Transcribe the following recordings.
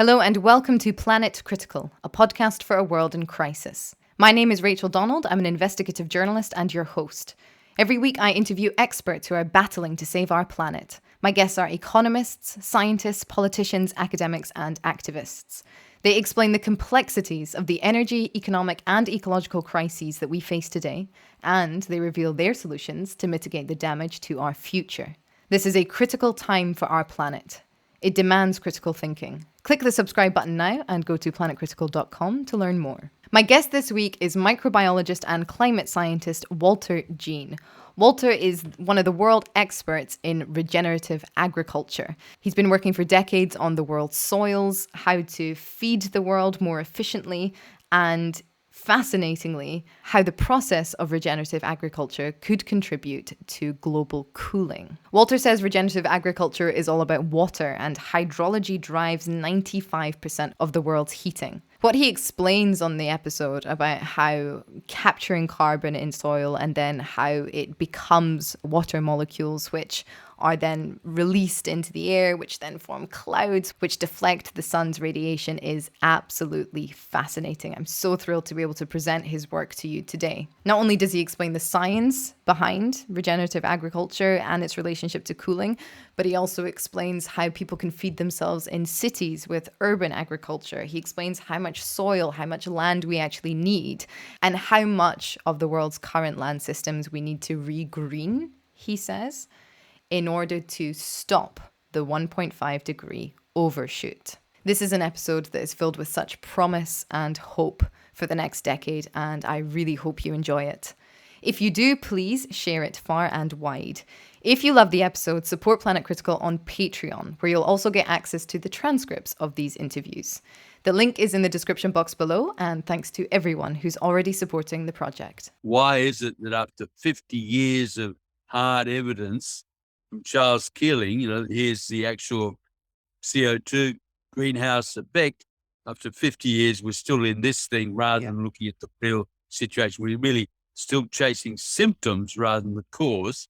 Hello and welcome to Planet Critical, a podcast for a world in crisis. My name is Rachel Donald. I'm an investigative journalist and your host. Every week I interview experts who are battling to save our planet. My guests are economists, scientists, politicians, academics, and activists. They explain the complexities of the energy, economic, and ecological crises that we face today, and they reveal their solutions to mitigate the damage to our future. This is a critical time for our planet. It demands critical thinking. Click the subscribe button now and go to planetcritical.com to learn more. My guest this week is microbiologist and climate scientist Walter Gene. Walter is one of the world experts in regenerative agriculture. He's been working for decades on the world's soils, how to feed the world more efficiently, and fascinatingly, how the process of regenerative agriculture could contribute to global cooling. Walter says regenerative agriculture is all about water, and hydrology drives 95% of the world's heating. What he explains on the episode about how capturing carbon in soil and then how it becomes water molecules, which are then released into the air, which then form clouds, which deflect the sun's radiation, is absolutely fascinating. I'm so thrilled to be able to present his work to you today. Not only does he explain the science behind regenerative agriculture and its relationship to cooling, but he also explains how people can feed themselves in cities with urban agriculture. He explains how much soil, how much land we actually need, and how much of the world's current land systems we need to regreen, he says, in order to stop the 1.5 degree overshoot. This is an episode that is filled with such promise and hope for the next decade, and I really hope you enjoy it. If you do, please share it far and wide. If you love the episode, support Planet Critical on Patreon, where you'll also get access to the transcripts of these interviews. The link is in the description box below, and thanks to everyone who's already supporting the project. Why is it that after 50 years of hard evidence from Charles Keeling, here's the actual CO2 greenhouse effect, after 50 years, we're still in this thing rather than looking at the real situation. We're really still chasing symptoms rather than the cause,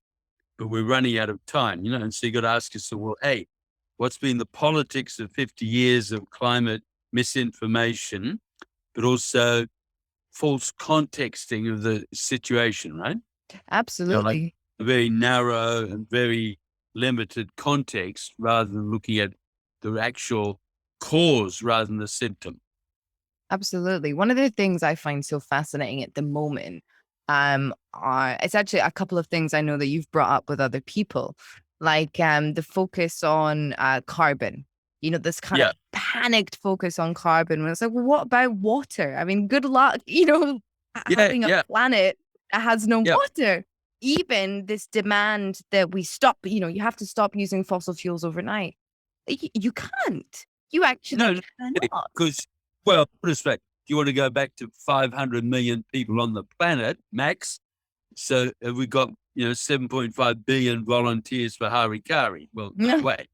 but we're running out of time, and so you got to ask yourself, well, hey, what's been the politics of 50 years of climate misinformation, but also false contexting of the situation, right? Absolutely. Like a very narrow and very limited context rather than looking at the actual cause rather than the symptom. Absolutely. One of the things I find so fascinating at the moment, it's actually a couple of things I know that you've brought up with other people, like the focus on carbon. This kind of panicked focus on carbon. When it's like, well, what about water? I mean, good luck, having a planet that has no water. Even this demand that we stop, you have to stop using fossil fuels overnight. You can't. You actually cannot. Because, well, put it straight. You want to go back to 500 million people on the planet, max. So we've got, 7.5 billion volunteers for Harikari. Well, no way.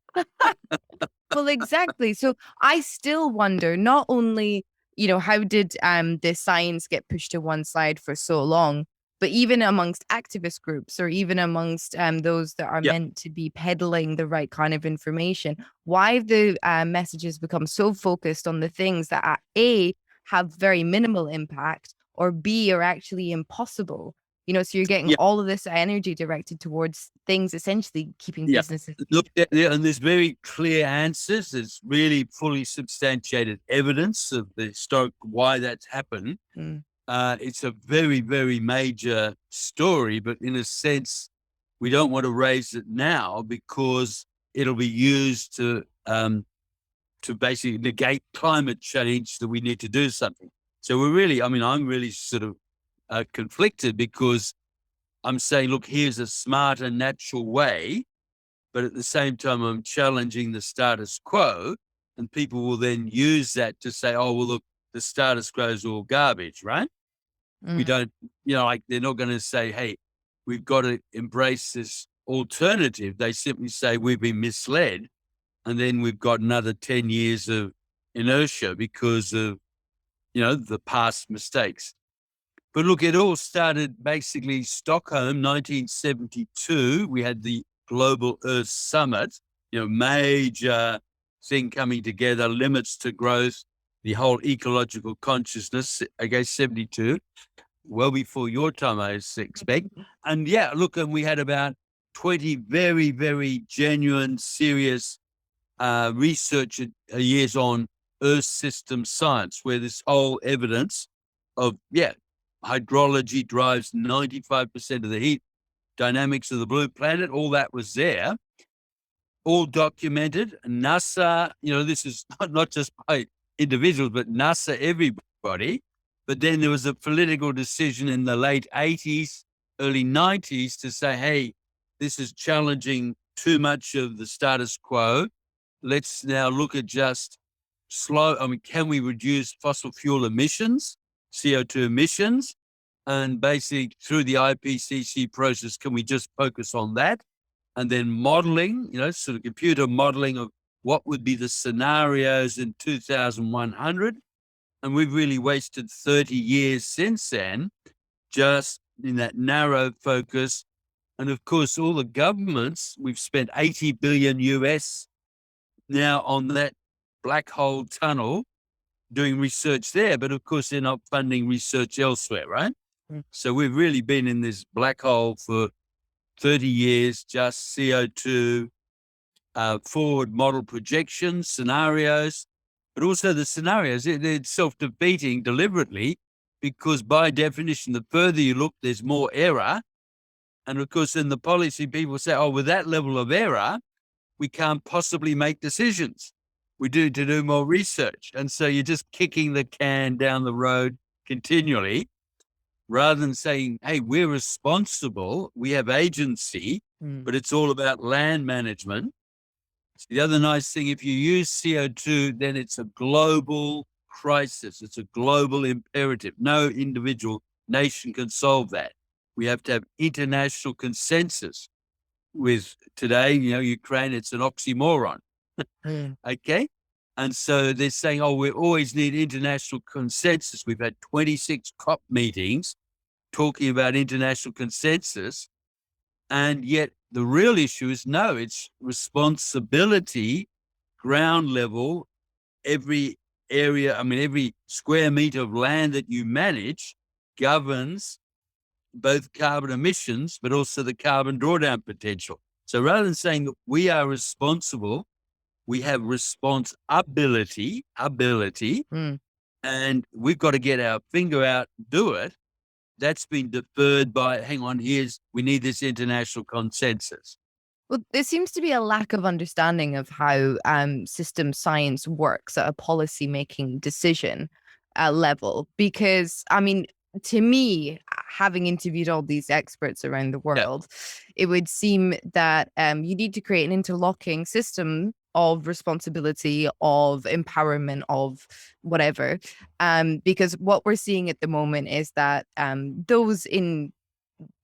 Well, exactly. So I still wonder, not only, how did the science get pushed to one side for so long, but even amongst activist groups or even amongst those that are meant to be peddling the right kind of information, why have the messages become so focused on the things that are A, have very minimal impact, or B, are actually impossible? So you're getting all of this energy directed towards things essentially keeping businesses. Look, and there's very clear answers. There's really fully substantiated evidence of the historic why that's happened. It's a very, very major story, but in a sense, we don't want to raise it now because it'll be used to basically negate climate change, that we need to do something. So I'm really sort of conflicted because I'm saying, look, here's a smarter, natural way, but at the same time, I'm challenging the status quo, and people will then use that to say, oh, well, look, the status quo is all garbage, right? We don't, they're not going to say, hey, we've got to embrace this alternative. They simply say we've been misled. And then we've got another 10 years of inertia because of, the past mistakes. But look, it all started basically Stockholm, 1972. We had the Global Earth Summit, major thing coming together, limits to growth, the whole ecological consciousness, I guess 72, well before your time, I expect. And yeah, look, and we had about 20 very, very genuine, serious research years on Earth system science, where this whole evidence of, hydrology drives 95% of the heat, dynamics of the blue planet, all that was there, all documented. NASA, this is not just by individuals, but NASA, everybody. But then there was a political decision in the late 80s, early 90s to say, hey, this is challenging too much of the status quo. Let's now look at just can we reduce fossil fuel emissions, CO2 emissions? And basically through the IPCC process, can we just focus on that? And then modeling, sort of computer modeling of what would be the scenarios in 2100. And we've really wasted 30 years since then, just in that narrow focus. And of course, all the governments, we've spent 80 billion US now on that black hole tunnel doing research there. But of course, they're not funding research elsewhere, right? So we've really been in this black hole for 30 years, just CO2, forward model projections, scenarios, but also the scenarios, they're self-defeating deliberately because by definition, the further you look, there's more error. And of course, in the policy, people say, with that level of error, we can't possibly make decisions. We need to do more research. And so you're just kicking the can down the road continually rather than saying, hey, we're responsible, we have agency, but it's all about land management. So the other nice thing, if you use CO2, then it's a global crisis. It's a global imperative. No individual nation can solve that. We have to have international consensus. With today, Ukraine, it's an oxymoron. Okay. And so they're saying, we always need international consensus. We've had 26 COP meetings talking about international consensus. And yet the real issue is it's responsibility, ground level, every area, every square meter of land that you manage governs both carbon emissions, but also the carbon drawdown potential. So rather than saying that we are responsible, we have responsibility, and we've got to get our finger out, do it. That's been deferred by, we need this international consensus. Well, there seems to be a lack of understanding of how system science works at a policy-making decision level, because, to me, having interviewed all these experts around the world, it would seem that you need to create an interlocking system of responsibility, of empowerment, of whatever. Because what we're seeing at the moment is that those in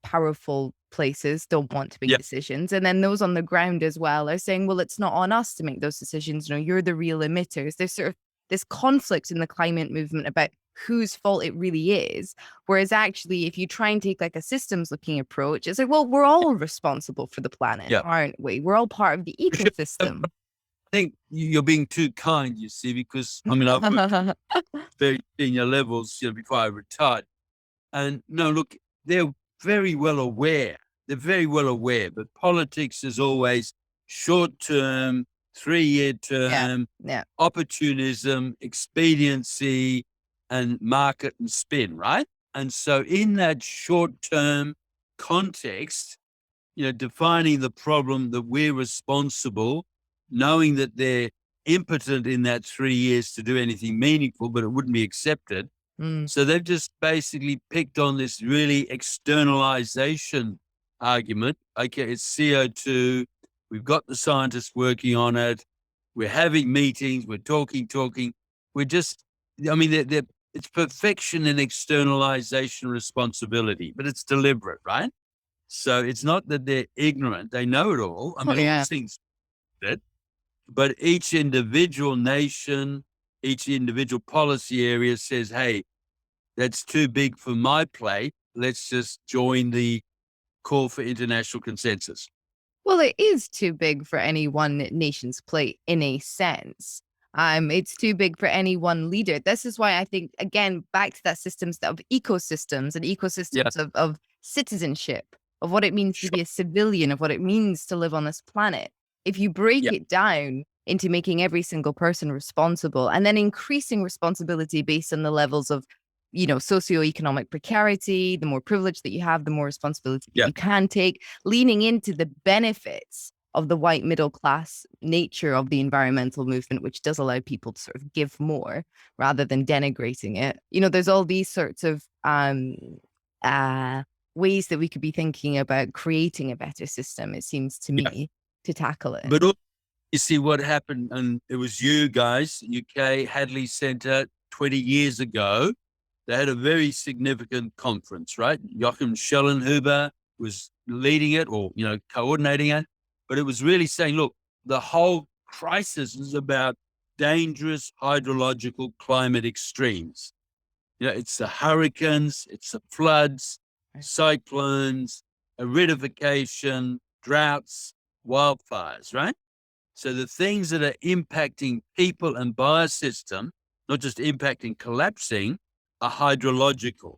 powerful places don't want to make decisions. And then those on the ground as well are saying, well, it's not on us to make those decisions. You're the real emitters. There's sort of this conflict in the climate movement about whose fault it really is. Whereas actually, if you try and take like a systems looking approach, it's like, well, we're all responsible for the planet, aren't we? We're all part of the ecosystem. I think you're being too kind, you see, because I've worked at very senior levels, before I retired. And no, look, they're very well aware. They're very well aware, but politics is always short-term, 3-year term, opportunism, expediency, and market and spin, right? And so in that short-term context, defining the problem that we're responsible, knowing that they're impotent in that 3 years to do anything meaningful, but it wouldn't be accepted. So they've just basically picked on this really externalization argument. Okay, it's CO2. We've got the scientists working on it. We're having meetings. We're talking. We're just, it's perfection and externalization responsibility, but it's deliberate, right? So it's not that they're ignorant. They know it all. All these things, but each individual nation, each individual policy area says, hey, that's too big for my plate. Let's just join the call for international consensus. Well, it is too big for any one nation's plate in a sense. It's too big for any one leader. This is why I think, again, back to that systems of ecosystems and Yeah, ecosystems of citizenship, of what it means to sure. be a civilian, of what it means to live on this planet. If you break Yeah, it down into making every single person responsible and then increasing responsibility based on the levels of socioeconomic precarity, the more privilege that you have, the more responsibility that yeah, you can take, leaning into the benefits of the white middle class nature of the environmental movement, which does allow people to sort of give more rather than denigrating it. There's all these sorts of uh, ways that we could be thinking about creating a better system, it seems to yeah. me, to tackle it. But you see what happened, and it was you guys, UK Hadley Centre, 20 years ago. They had a very significant conference, right? Joachim Schellenhuber was leading it, or coordinating it, but it was really saying, look, the whole crisis is about dangerous hydrological climate extremes. It's the hurricanes, it's the floods, cyclones, aridification, droughts, wildfires, right? So the things that are impacting people and biosystem, not just impacting, collapsing, are hydrological.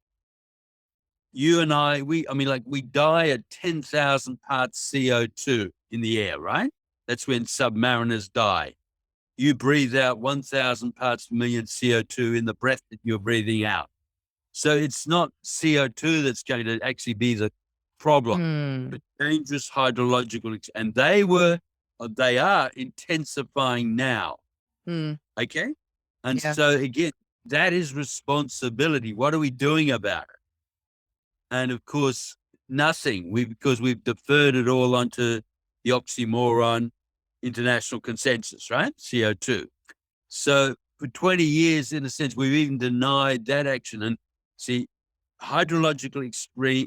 You and we die at 10,000 parts CO2 in the air, right? That's when submariners die. You breathe out 1,000 parts per million CO2 in the breath that you're breathing out. So it's not CO2 that's going to actually be the problem, Hmm. but dangerous hydrological, and they are intensifying now. Hmm. Okay. And Yeah. so again, that is responsibility. What are we doing about it? And of course, nothing. Because we've deferred it all onto the oxymoron international consensus, right? CO2. So for 20 years, in a sense, we've even denied that action. And see, hydrological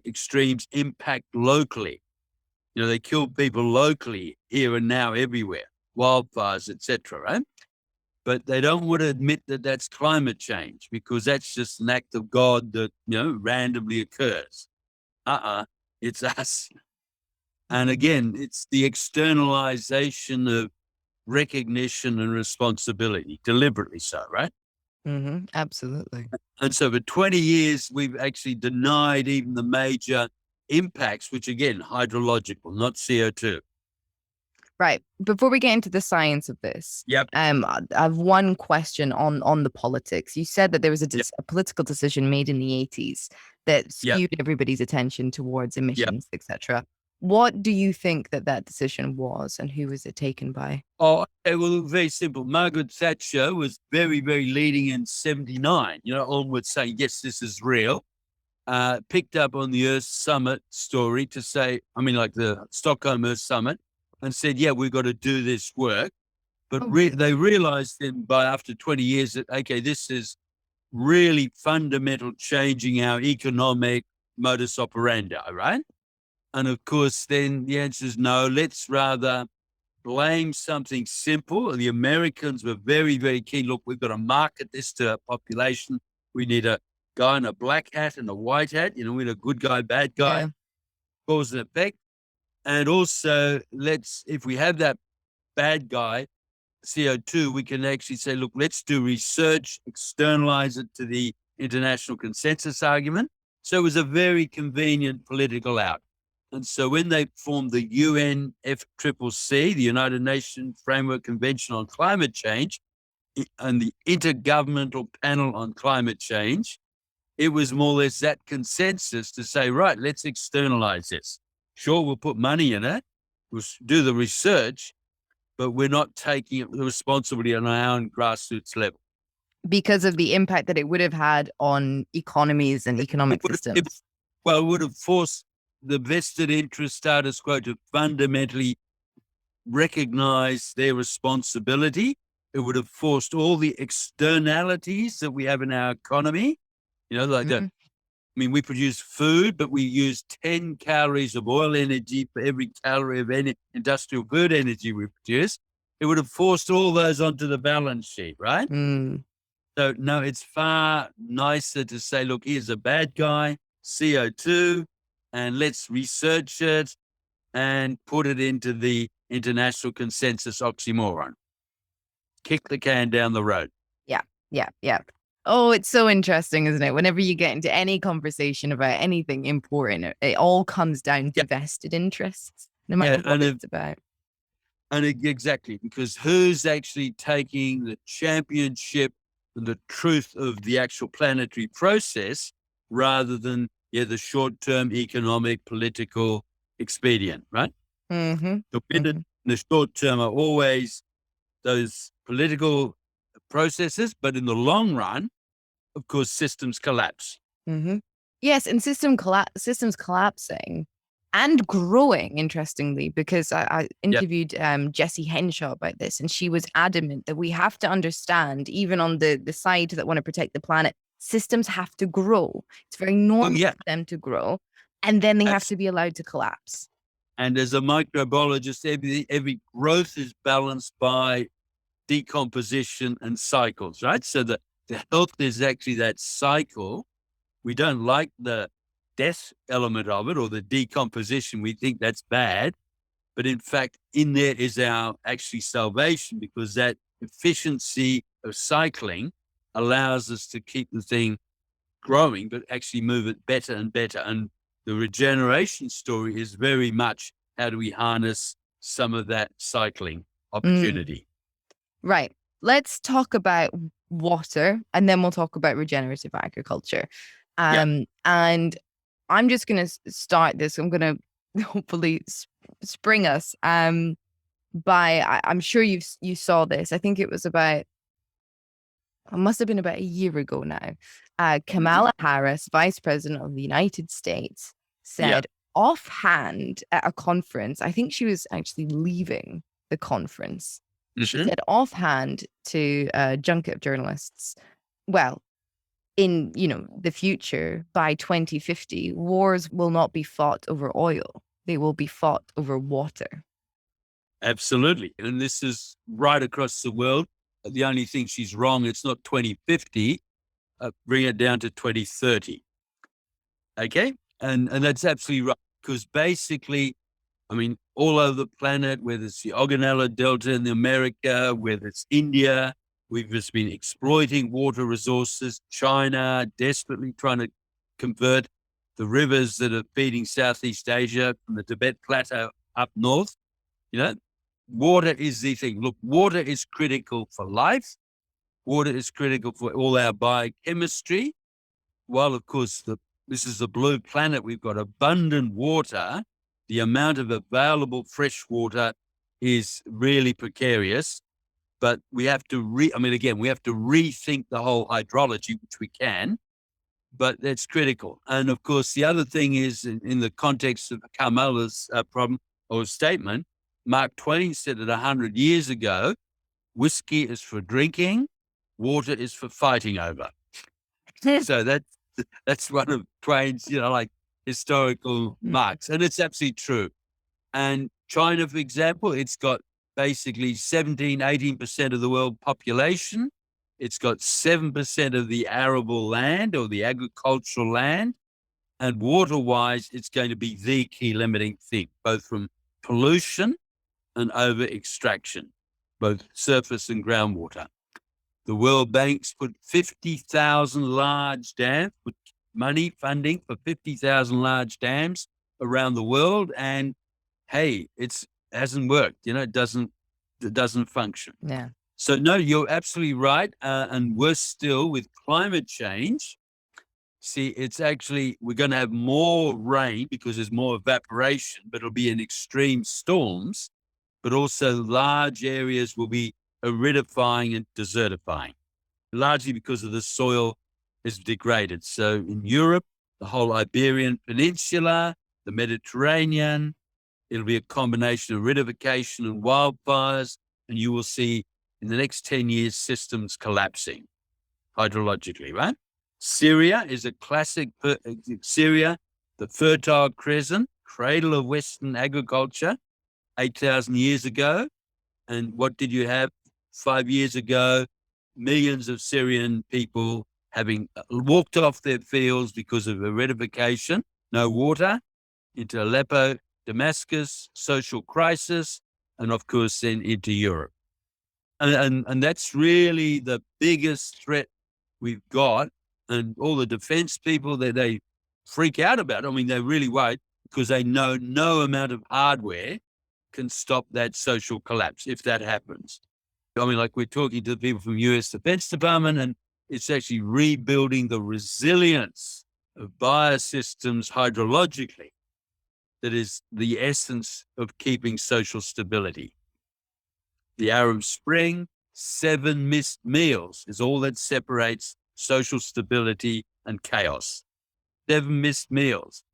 extremes impact locally. They kill people locally, here and now, everywhere, wildfires, etc. Right? But they don't want to admit that that's climate change, because that's just an act of God that randomly occurs. It's us. And again, it's the externalization of recognition and responsibility, deliberately so, right? Absolutely. And so for 20 years, we've actually denied even the major impacts, which again, hydrological, not CO2. Right. Before we get into the science of this, Yep. I have one question on the politics. You said that there was Yep. a political decision made in the 80s that Yep. skewed everybody's attention towards Yep. emissions, etc. What do you think that decision was, and who was it taken by? Oh, okay, well, very simple. Margaret Thatcher was very, very leading in 79, onwards, saying, yes, this is real. Picked up on the Earth Summit story to say, like the Stockholm Earth Summit, and said, yeah, we've got to do this work. But Oh, they realized then after 20 years that, okay, this is really fundamental changing our economic modus operandi, right? And of course, then the answer is no, let's rather blame something simple. The Americans were very, very keen. Look, we've got to market this to our population. We need a guy in a black hat and a white hat. We need a good guy, bad guy, yeah. cause and effect. And also, if we have that bad guy, CO2, we can actually say, look, let's do research, externalize it to the international consensus argument. So it was a very convenient political out. And so when they formed the UNFCCC, the United Nations Framework Convention on Climate Change, and the Intergovernmental Panel on Climate Change, it was more or less that consensus to say, right, let's externalize this. Sure, we'll put money in it, we'll do the research, but we're not taking the responsibility on our own grassroots level. Because of the impact that it would have had on economies and economic systems. It would have forced the vested interest status quo to fundamentally recognize their responsibility. It would have forced all the externalities that we have in our economy, we produce food, but we use 10 calories of oil energy for every calorie of any industrial food energy we produce. It would have forced all those onto the balance sheet, right? So, no, it's far nicer to say, look, here's a bad guy, CO2, and let's research it. and put it into the international consensus oxymoron. Kick the can down the road. Yeah. Oh, it's so interesting, isn't it? Whenever you get into any conversation about anything important, it all comes down to vested interests, no matter what it's about. And exactly, because who's actually taking the championship and the truth of the actual planetary process rather than the short-term economic, political expedient, right? Mm-hmm. The winner in the short term are always those political processes, but in the long run, of course, systems collapse. Mm-hmm. Yes, and systems collapsing and growing, interestingly, because I interviewed Jessie Henshaw about this, and she was adamant that we have to understand, even on the side that want to protect the planet, systems have to grow. It's very normal for them to grow, and then they have to be allowed to collapse. And as a microbiologist, every growth is balanced by decomposition and cycles, right? So the health is actually that cycle. We don't like the death element of it or the decomposition. We think that's bad. But in fact, in there is our actually salvation, because that efficiency of cycling allows us to keep the thing growing, but actually move it better and better. And the regeneration story is very much how do we harness some of that cycling opportunity. Right. Let's talk about water, and then we'll talk about regenerative agriculture. And I'm just going to start this. I'm going to hopefully spring us by, I'm sure you saw this. I think it must have been about a year ago now. Kamala Harris, Vice President of the United States, said offhand at a conference, I think she was actually leaving the conference. She said offhand to junket journalists, well, in the future, by 2050, wars will not be fought over oil. They will be fought over water. Absolutely. And this is right across the world. The only thing she's wrong, it's not 2050, bring it down to 2030. Okay? And that's absolutely right. Because basically, I mean, all over the planet, whether it's the Ogonnella Delta in America, whether it's India, we've just been exploiting water resources. China desperately trying to convert the rivers that are feeding Southeast Asia from the Tibet Plateau up north. Water is the thing. Look, water is critical for life. Water is critical for all our biochemistry. While, of course, this is the blue planet, we've got abundant water. The amount of available fresh water is really precarious, but we have to we have to rethink the whole hydrology, which we can, but that's critical. And of course, the other thing is in the context of Kamala's problem or statement, Mark Twain said it 100 years ago, whiskey is for drinking, water is for fighting over. So that's one of Twain's, historical marks. And it's absolutely true. And China, for example, it's got basically 18% of the world population. It's got 7% of the arable land or the agricultural land. And water-wise, it's going to be the key limiting thing, both from pollution and over extraction, both surface and groundwater. The World Bank's put 50,000 large dams, put money funding for 50,000 large dams around the world. And hey, it hasn't worked. It doesn't function. Yeah. So no, you're absolutely right. And worse still with climate change. See, it's actually, we're going to have more rain because there's more evaporation, but it'll be in extreme storms, but also large areas will be aridifying and desertifying, largely because of the soil is degraded. So in Europe, the whole Iberian Peninsula, the Mediterranean, it'll be a combination of aridification and wildfires, and you will see in the next 10 years systems collapsing hydrologically, right? Syria is a classic, Syria, the Fertile Crescent, cradle of Western agriculture, 8,000 years ago. And what did you have 5 years ago? Millions of Syrian people having walked off their fields because of aridification, no water, into Aleppo, Damascus, social crisis, and of course then into Europe. And that's really the biggest threat we've got. And all the defense people they freak out about it. I mean, they're really worried because they know no amount of hardware can stop that social collapse if that happens. I mean, like we're talking to the people from US Defense Department, and it's actually rebuilding the resilience of biosystems hydrologically that is the essence of keeping social stability. The Arab Spring, 7 missed meals is all that separates social stability and chaos. 7 missed meals.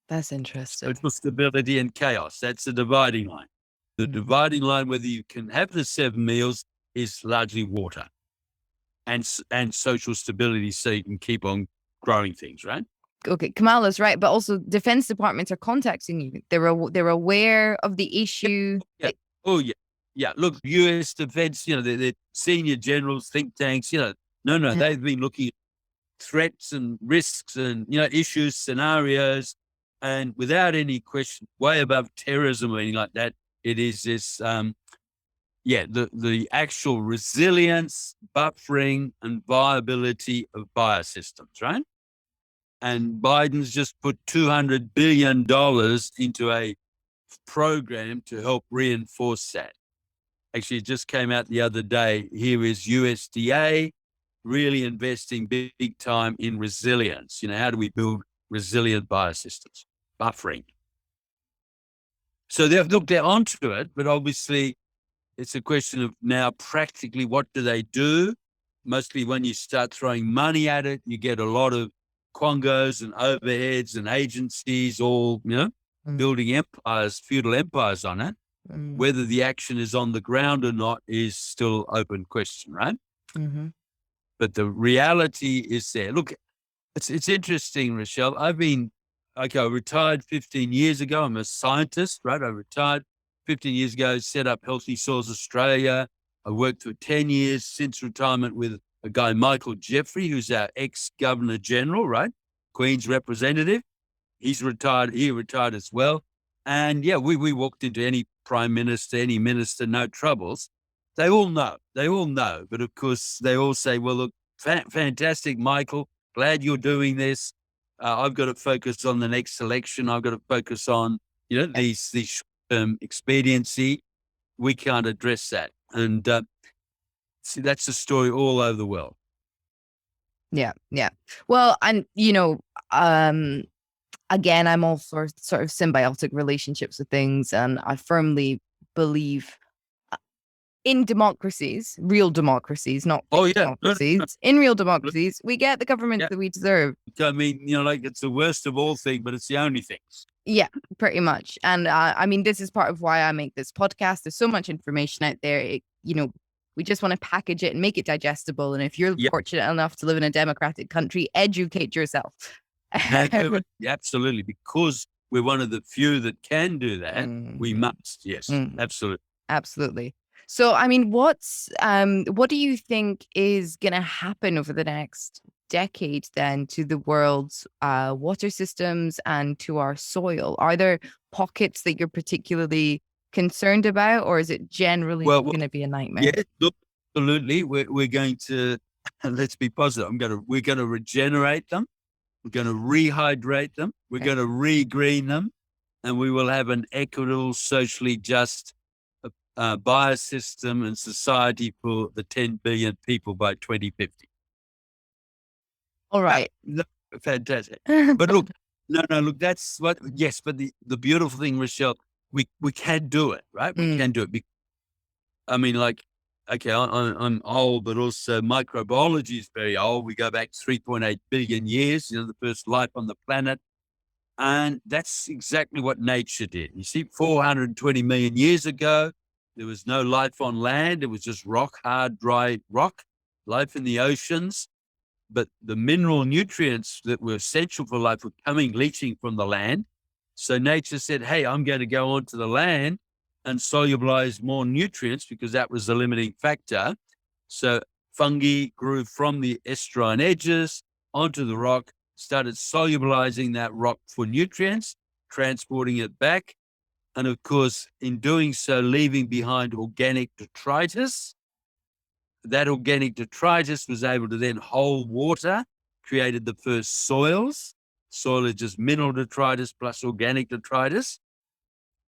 That's interesting. Social stability and chaos. That's the dividing line. The dividing line, whether you can have the 7 meals, is largely water and social stability, so you can keep on growing things, right? Okay, Kamala's right, but also defense departments are contacting you. They're aware of the issue. Yeah. Oh yeah, yeah. Look, U.S. defense, they're senior generals, think tanks. They've been looking at threats and risks and issues, scenarios, and without any question, way above terrorism or anything like that. It is this, the actual resilience, buffering, and viability of biosystems, right? And Biden's just put $200 billion into a program to help reinforce that. Actually, it just came out the other day. Here is USDA really investing big time in resilience. How do we build resilient biosystems? Buffering. So they're onto it, but obviously it's a question of now practically what do they do? Mostly when you start throwing money at it, you get a lot of quangos and overheads and agencies all, building empires, feudal empires on it. Whether the action is on the ground or not is still open question, right? Mm-hmm. But the reality is there. Look, it's interesting, Rochelle. I retired 15 years ago. I'm a scientist, right? I retired 15 years ago, set up Healthy Soils Australia. I worked for 10 years since retirement with a guy, Michael Jeffrey, who's our ex-Governor General, right? Queen's representative. He's retired. He retired as well. And yeah, we walked into any prime minister, any minister, no troubles. They all know. But of course, they all say, well, look, fantastic, Michael. Glad you're doing this. I've got to focus on the next election. I've got to focus on, these short-term expediency. We can't address that. And see, that's the story all over the world. Yeah. Well, and again, I'm all for sort of symbiotic relationships with things, and I firmly believe in democracies, real democracies, not democracies. In real democracies, we get the government that we deserve. I mean, it's the worst of all things, but it's the only things. Yeah, pretty much. And I mean, this is part of why I make this podcast. There's so much information out there. We just want to package it and make it digestible. And if you're fortunate enough to live in a democratic country, educate yourself. Absolutely. Because we're one of the few that can do that, we must. Yes, absolutely. Absolutely. So, I mean, what do you think is going to happen over the next decade then to the world's water systems and to our soil? Are there pockets that you're particularly concerned about, or is it generally going to be a nightmare? Yeah, look, absolutely. We're going to, let's be positive. We're going to regenerate them. We're going to rehydrate them. We're going to re-green them, and we will have an equitable, socially just biosystem and society for the 10 billion people by 2050. All right. Fantastic. But look, look, that's what, yes, but the beautiful thing, Rochelle, we can do it, right? We can do it. I mean, like, okay, I'm old, but also microbiology is very old. We go back 3.8 billion years, the first life on the planet. And that's exactly what nature did. You see, 420 million years ago, there was no life on land. It was just rock, hard, dry rock, life in the oceans. But the mineral nutrients that were essential for life were leaching from the land. So nature said, hey, I'm going to go onto the land and solubilize more nutrients because that was the limiting factor. So fungi grew from the estuarine edges onto the rock, started solubilizing that rock for nutrients. transporting it back. And of course, in doing so, leaving behind organic detritus. That organic detritus was able to then hold water, created the first soils. Soil is just mineral detritus plus organic detritus,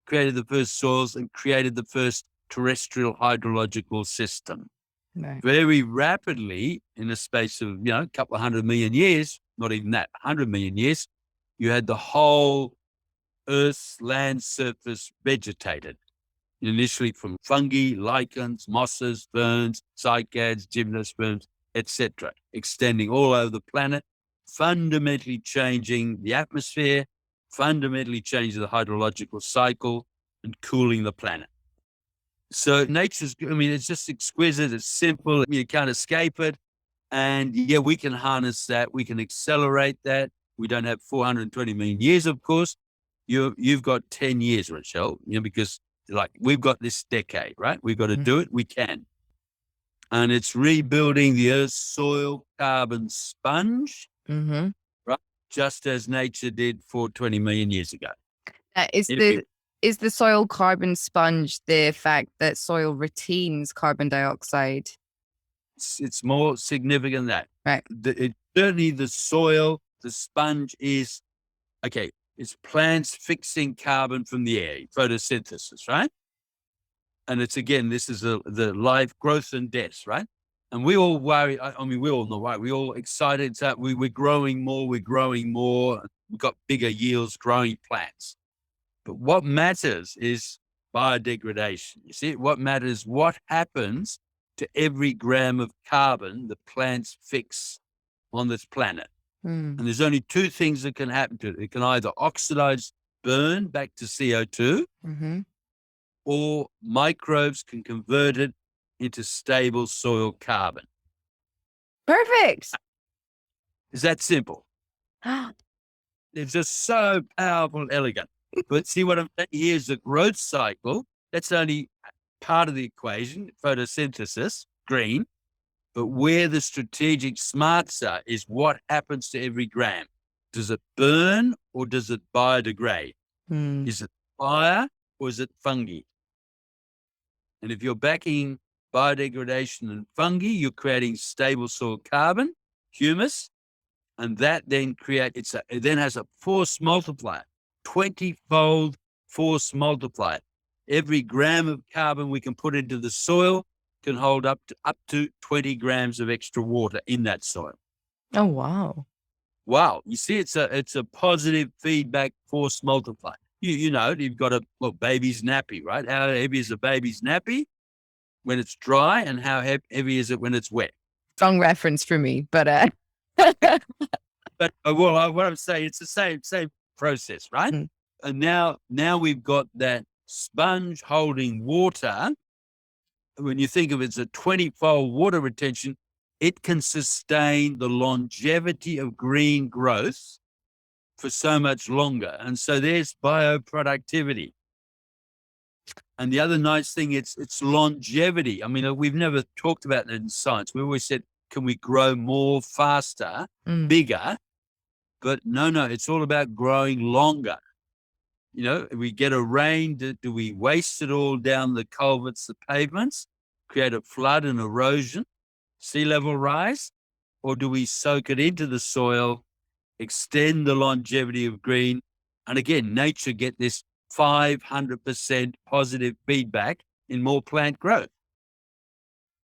created the first soils and created the first terrestrial hydrological system. Right. Very rapidly, in the space of, a couple of 100 million years, not even that, 100 million years, you had the whole Earth's land surface vegetated, initially from fungi, lichens, mosses, ferns, cycads, gymnosperms, etc., extending all over the planet, fundamentally changing the atmosphere, fundamentally changing the hydrological cycle, and cooling the planet. So nature's, it's just exquisite. It's simple. You can't escape it. And yeah, we can harness that. We can accelerate that. We don't have 420 million years, of course. You've got 10 years, Rachel, because we've got this decade, right? We've got to do it. We can. And it's rebuilding the Earth's soil carbon sponge, right? Just as nature did 420 million years ago. Is the soil carbon sponge the fact that soil retains carbon dioxide? It's more significant than that. Right. Certainly the soil, the sponge is, it's plants fixing carbon from the air, photosynthesis, right? And it's, again, this is the life, growth and death, right? And we all worry, we all know, right? We're all excited that we're growing more, we've got bigger yields growing plants. But what matters is biodegradation. You see, what matters, what happens to every gram of carbon the plants fix on this planet. And there's only two things that can happen to it. It can either oxidize, burn back to CO2, or microbes can convert it into stable soil carbon. Perfect. It's that simple. It's just so powerful and elegant. But see what I'm saying? Here's the growth cycle. That's only part of the equation, photosynthesis, green. But where the strategic smarts are is what happens to every gram. Does it burn or does it biodegrade? Is it fire or is it fungi? And if you're backing biodegradation and fungi, you're creating stable soil carbon, humus, and that then it then has a force multiplier, 20-fold force multiplier. Every gram of carbon we can put into the soil can hold up to 20 grams of extra water in that soil. Oh, wow. Wow. You see, it's a positive feedback force multiplier. You've got a baby's nappy, right? How heavy is a baby's nappy when it's dry, and how heavy is it when it's wet? Strong reference for me, but but what I'm saying, it's the same process, right? And now we've got that sponge holding water. When you think of it as a 20-fold water retention, it can sustain the longevity of green growth for so much longer. And so there's bioproductivity. And the other nice thing, it's longevity. We've never talked about that in science. We always said, can we grow more, faster, bigger? But no, it's all about growing longer. We get a rain, do we waste it all down the culverts, the pavements, create a flood and erosion, sea level rise? Or do we soak it into the soil, extend the longevity of green? And again, nature get this 500% positive feedback in more plant growth.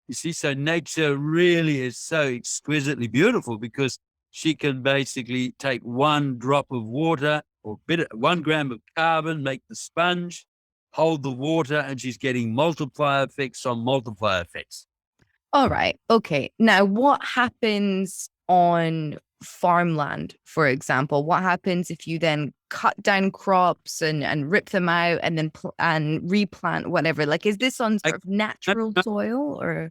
You see, so nature really is so exquisitely beautiful because she can basically take one drop of water or 1 gram of carbon, make the sponge, hold the water, and she's getting multiplier effects on multiplier effects. All right. Okay. Now, what happens on farmland, for example? What happens if you then cut down crops and rip them out and then and replant whatever? Is this on sort of natural soil or?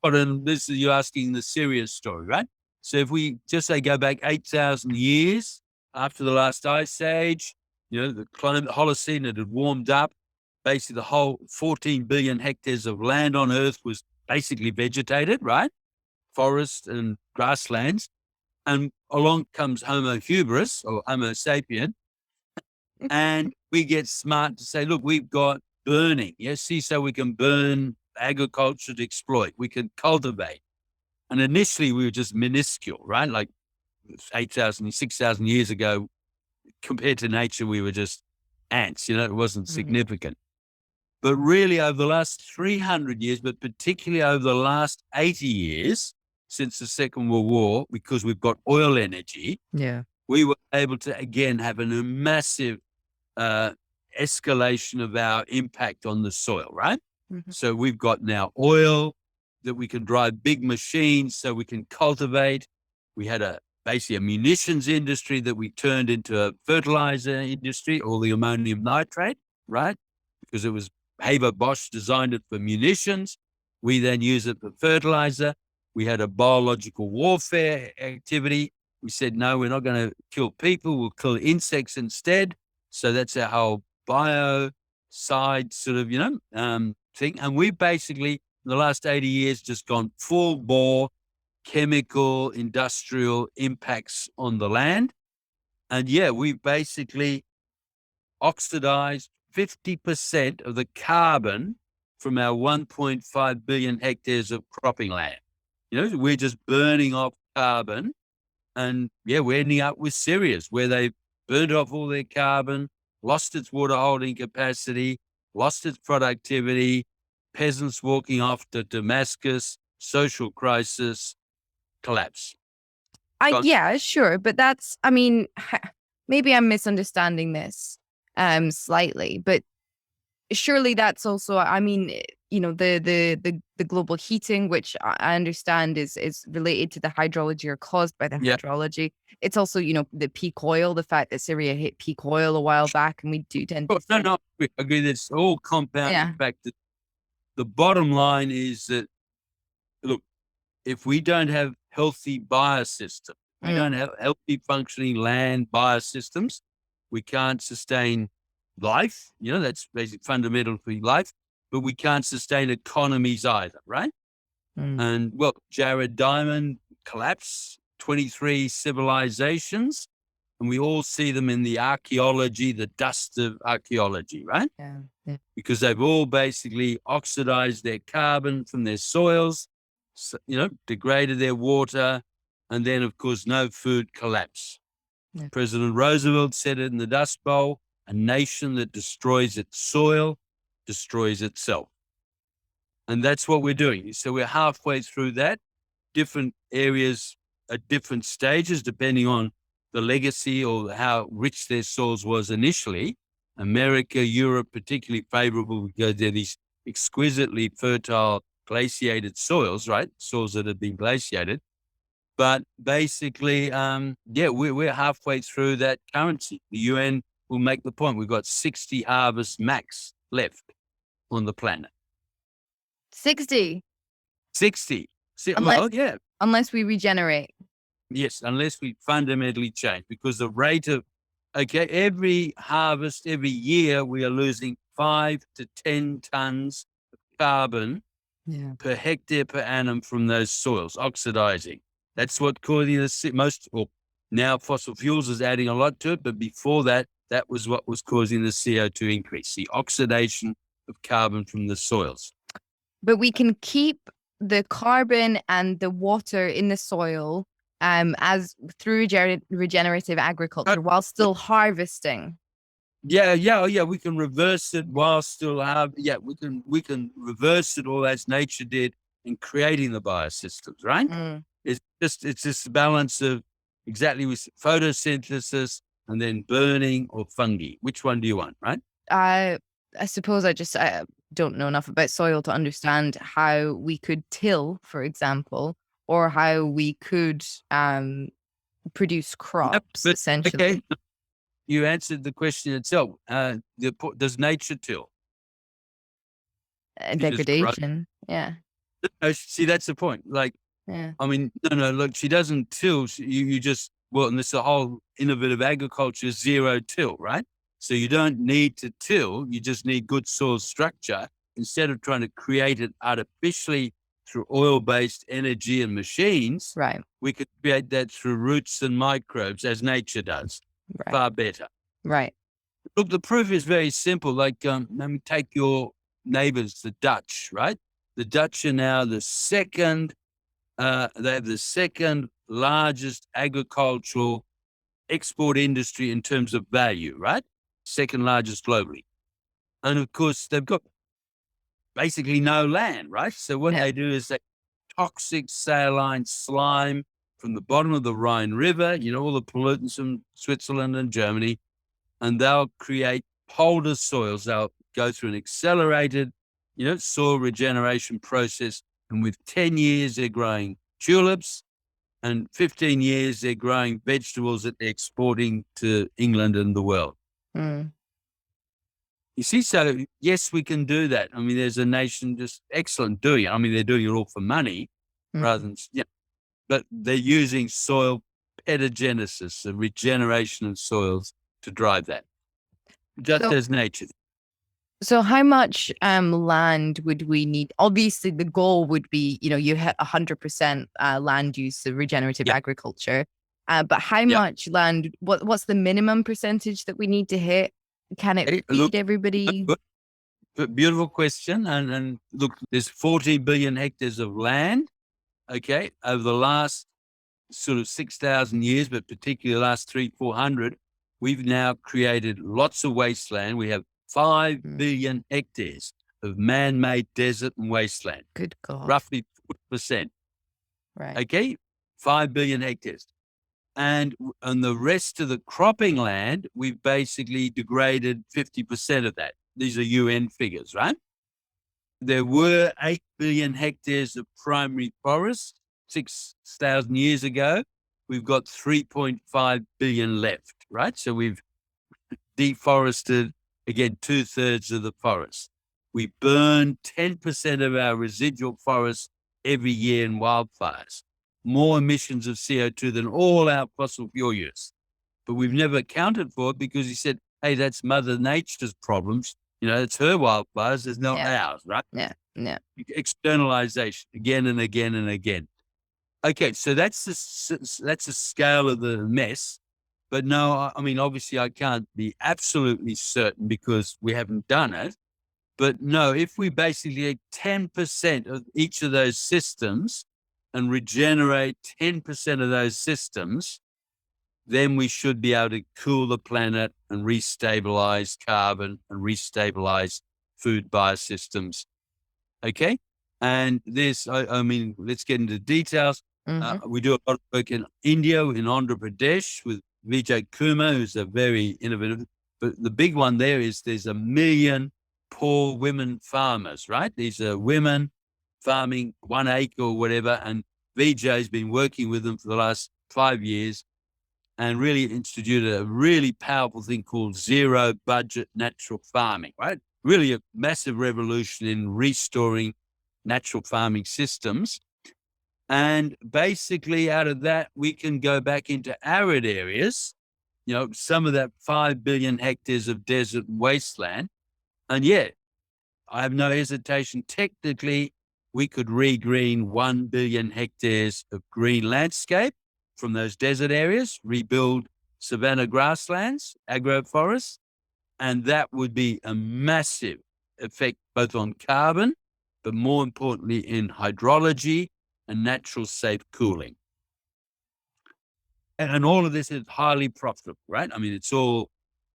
But this is, you're asking the serious story, right? So if we just say go back 8,000 years after the last ice age, the climate Holocene, it had warmed up. Basically, the whole 14 billion hectares of land on Earth was basically vegetated, right? Forests and grasslands. And along comes Homo hubris or Homo sapien. And we get smart to say, look, we've got burning. Yes, see, so we can burn agriculture to exploit. We can cultivate. And initially we were just minuscule, right? Like 8,000, 6,000 years ago, compared to nature, we were just ants, it wasn't significant. But really over the last 300 years, but particularly over the last 80 years, since the Second World War, because we've got oil energy, we were able to, again, have a massive escalation of our impact on the soil, right? So we've got now oil that we can drive big machines so we can cultivate. We had basically a munitions industry that we turned into a fertilizer industry, or the ammonium nitrate, right? Because it was Haber-Bosch designed it for munitions. We then use it for fertilizer. We had a biological warfare activity. We said, no, we're not going to kill people. We'll kill insects instead. So that's our whole bio side sort of, thing. And we basically, in the last 80 years, just gone full bore chemical, industrial impacts on the land. And we've basically oxidized 50% of the carbon from our 1.5 billion hectares of cropping land. We're just burning off carbon. And we're ending up with Syria, where they've burned off all their carbon, lost its water holding capacity, lost its productivity, peasants walking off to Damascus, social crisis, collapse. Sure. But maybe I'm misunderstanding this slightly, but surely that's also, the global heating, which I understand is related to the hydrology or caused by the hydrology. It's also, the peak oil, the fact that Syria hit peak oil a while back, and we do tend to. No, I agree. That's all compounding factors. The bottom line is that, look, if we don't have healthy biosystems, we don't have healthy functioning land biosystems, we can't sustain life. That's basically fundamental for life, but we can't sustain economies either, right? And Jared Diamond collapsed 23 civilizations, and we all see them in the archaeology, the dust of archaeology, right? Yeah. Because they've all basically oxidized their carbon from their soils, degraded their water, and then, of course, no food collapse. Yeah. President Roosevelt said it in the Dust Bowl, a nation that destroys its soil destroys itself. And that's what we're doing. So we're halfway through that. Different areas at different stages, depending on the legacy or how rich their soils was initially. America, Europe, particularly favorable because they're these exquisitely fertile glaciated soils, right? Soils that have been glaciated. But basically, we're halfway through that currency. The UN will make the point. We've got 60 harvests max left on the planet. 60? 60. Unless we regenerate. Yes, unless we fundamentally change, because the rate of, every harvest, every year, we are losing 5 to 10 tons of carbon per hectare per annum from those soils, oxidizing. That's what causing now fossil fuels is adding a lot to it, but before that, that was what was causing the CO2 increase, the oxidation of carbon from the soils. But we can keep the carbon and the water in the soil as through regenerative agriculture while still harvesting. We can reverse it while still we can reverse it all as nature did in creating the biosystems, right? It's just a balance of exactly with photosynthesis and then burning or fungi. Which one do you want, right? I suppose I don't know enough about soil to understand how we could till, for example, or how we could produce crops, essentially. Okay. You answered the question itself. Does nature till? Degradation. Yeah. No, see, that's the point. No, look, she doesn't till. You just, and this is the whole innovative agriculture, zero till, right? So you don't need to till, you just need good soil structure. Instead of trying to create it artificially through oil-based energy and machines, right? We could create that through roots and microbes as nature does, far better. Right. Look, the proof is very simple. Like, let me take your neighbors, the Dutch, right? The Dutch are now they have the second largest agricultural export industry in terms of value, right? Second largest globally. And of course, they've got basically no land, right? So what they do is they toxic saline slime from the bottom of the Rhine River, all the pollutants from Switzerland and Germany, and they'll create polder soils. They'll go through an accelerated, soil regeneration process. And with 10 years, they're growing tulips, and 15 years, they're growing vegetables that they're exporting to England and the world. Mm. You see, so yes, we can do that. I mean, there's a nation just excellent doing it. I mean, they're doing it all for money rather than, but they're using soil petagenesis, the regeneration of soils, to drive that, just as nature. So how much land would we need? Obviously, the goal would be, you hit 100% land use, regenerative agriculture. But how much land, what's the minimum percentage that we need to hit? Can it feed everybody? Beautiful question. And look, there's 40 billion hectares of land, okay, over the last sort of 6,000 years, but particularly the last 400, we've now created lots of wasteland. We have 5 billion hectares of man-made desert and wasteland. Good God. Roughly 40%. Right. Okay, 5 billion hectares. And on the rest of the cropping land, we've basically degraded 50% of that. These are UN figures, right? There were 8 billion hectares of primary forest 6,000 years ago. We've got 3.5 billion left, right? So we've deforested, again, 2/3 of the forest. We burn 10% of our residual forests every year in wildfires. More emissions of CO2 than all our fossil fuel use. But we've never accounted for it because he said, hey, that's Mother Nature's problems. It's her wildfires, it's not ours, right? Yeah. Externalization again and again and again. Okay, so that's the scale of the mess. But no, I mean, obviously I can't be absolutely certain because we haven't done it. But no, if we basically take 10% of each of those systems and regenerate 10% of those systems, then we should be able to cool the planet and restabilize carbon and restabilize food biosystems. Okay? And this, I mean, let's get into details. We do a lot of work in India, in Andhra Pradesh, with Vijay Kumar, who's a very innovative. But the big one there is there's 1 million poor women farmers, right? These are women farming 1 acre or whatever. And Vijay's been working with them for the last 5 years and really instituted a really powerful thing called zero budget natural farming, right? Really a massive revolution in restoring natural farming systems. And basically out of that, we can go back into arid areas, some of that 5 billion hectares of desert wasteland. And yet, I have no hesitation. Technically, we could regreen 1 billion hectares of green landscape from those desert areas, rebuild savanna grasslands, agroforests, and that would be a massive effect both on carbon, but more importantly in hydrology and natural safe cooling. And all of this is highly profitable, right? I mean,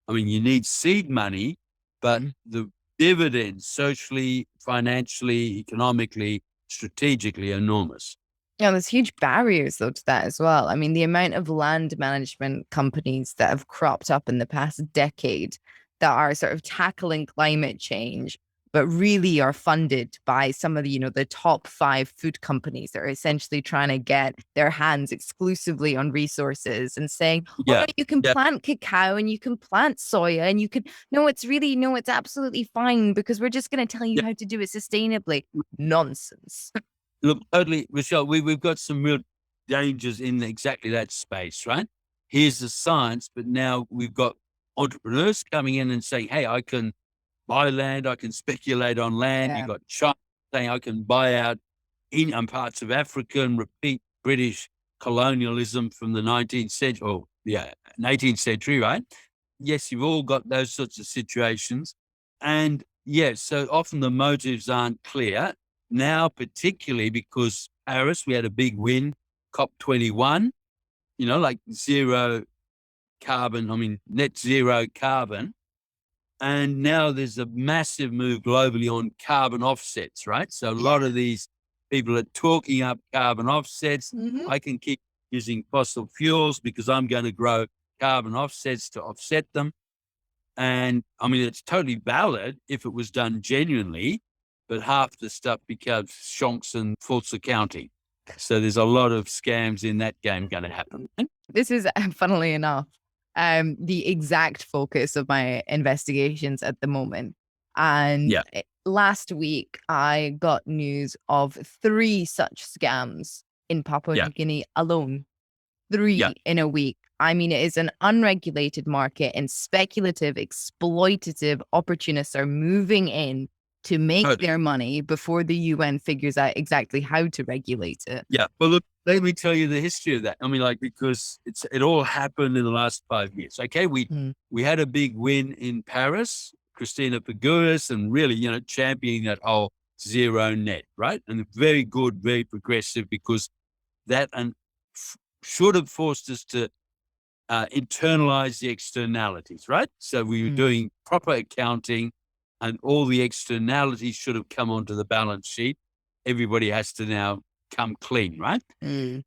you need seed money, but the dividends socially, financially, economically, strategically enormous. Yeah, there's huge barriers though to that as well. I mean, the amount of land management companies that have cropped up in the past decade that are sort of tackling climate change, but really are funded by some of the top 5 food companies that are essentially trying to get their hands exclusively on resources and saying, no, you can plant cacao and you can plant soya and you can, it's absolutely fine because we're just going to tell you how to do it sustainably. Nonsense. Look, totally, Michelle, we've got some real dangers in exactly that space, right? Here's the science, but now we've got entrepreneurs coming in and saying, hey, I can buy land, I can speculate on land. You've got China saying I can buy out in parts of Africa and repeat British colonialism from the 19th century, 18th century, right? yes, you've all got those sorts of situations. And yes, so often the motives aren't clear. Now, particularly because Paris, we had a big win, COP21, like zero carbon, net zero carbon. And now there's a massive move globally on carbon offsets, right? So a lot of these people are talking up carbon offsets. Mm-hmm. I can keep using fossil fuels because I'm going to grow carbon offsets to offset them. And it's totally valid if it was done genuinely, but half the stuff becomes shonks and false accounting. So there's a lot of scams in that game going to happen. This is, funnily enough, the exact focus of my investigations at the moment. And last week, I got news of 3 such scams in Papua New Guinea alone. 3 in a week. It is an unregulated market, and speculative, exploitative opportunists are moving in to make their money before the UN figures out exactly how to regulate it. Yeah. Well, look, let me tell you the history of that. Because it all happened in the last 5 years. Okay. We had a big win in Paris, Christina Figueres, and really, championing that whole zero net, right? And very good, very progressive, because that should have forced us to internalize the externalities, right? So we were doing proper accounting, and all the externalities should have come onto the balance sheet. Everybody has to now come clean, right? And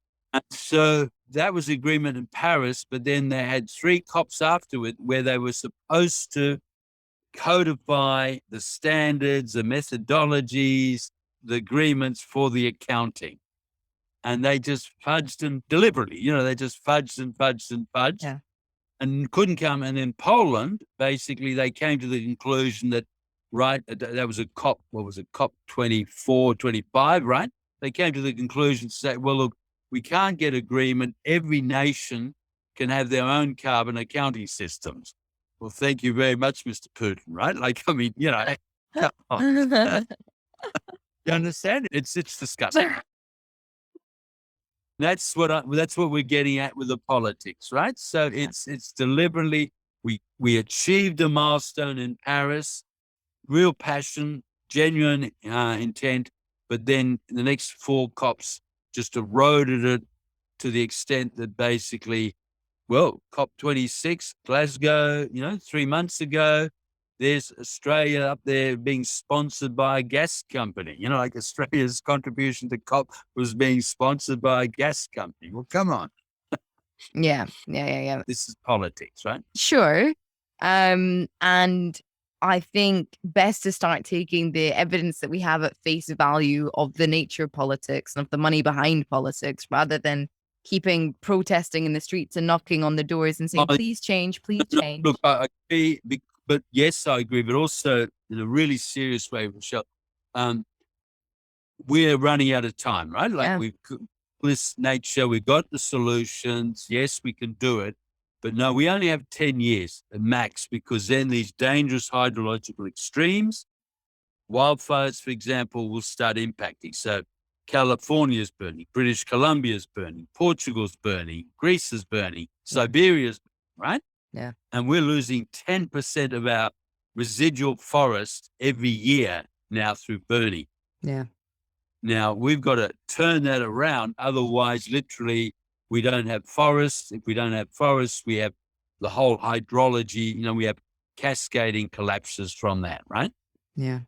so that was the agreement in Paris, but then they had 3 COPs afterward where they were supposed to codify the standards, the methodologies, the agreements for the accounting. And they just fudged them deliberately. They just fudged and fudged and fudged and couldn't come. And in Poland, basically, they came to the conclusion that, that was a COP, COP 24, 25, right? They came to the conclusion to say, well, look, we can't get agreement. Every nation can have their own carbon accounting systems. Well, thank you very much, Mr. Putin, right? Come on. You understand? It's disgusting. That's what we're getting at with the politics, right? So it's deliberately, we achieved a milestone in Paris, real passion, genuine intent, but then the next 4 COPs just eroded it to the extent that basically, COP26, Glasgow, 3 months ago, there's Australia up there being sponsored by a gas company. Australia's contribution to COP was being sponsored by a gas company. Well, come on. Yeah. This is politics, right? Sure. And I think best to start taking the evidence that we have at face value of the nature of politics and of the money behind politics, rather than keeping protesting in the streets and knocking on the doors and saying, please change, please change. Look, I agree, but yes, I agree, but also in a really serious way, Michelle, we're running out of time, right? We've this nature, we've got the solutions. Yes, we can do it. But no, we only have 10 years at max, because then these dangerous hydrological extremes, wildfires, for example, will start impacting. So California's burning, British Columbia's burning, Portugal's burning, Greece is burning, Siberia's burning, right? Yeah. And we're losing 10% of our residual forest every year now through burning. Yeah. Now, we've got to turn that around. Otherwise, literally, we don't have forests. If we don't have forests, we have the whole hydrology. We have cascading collapses from that, right? Yeah.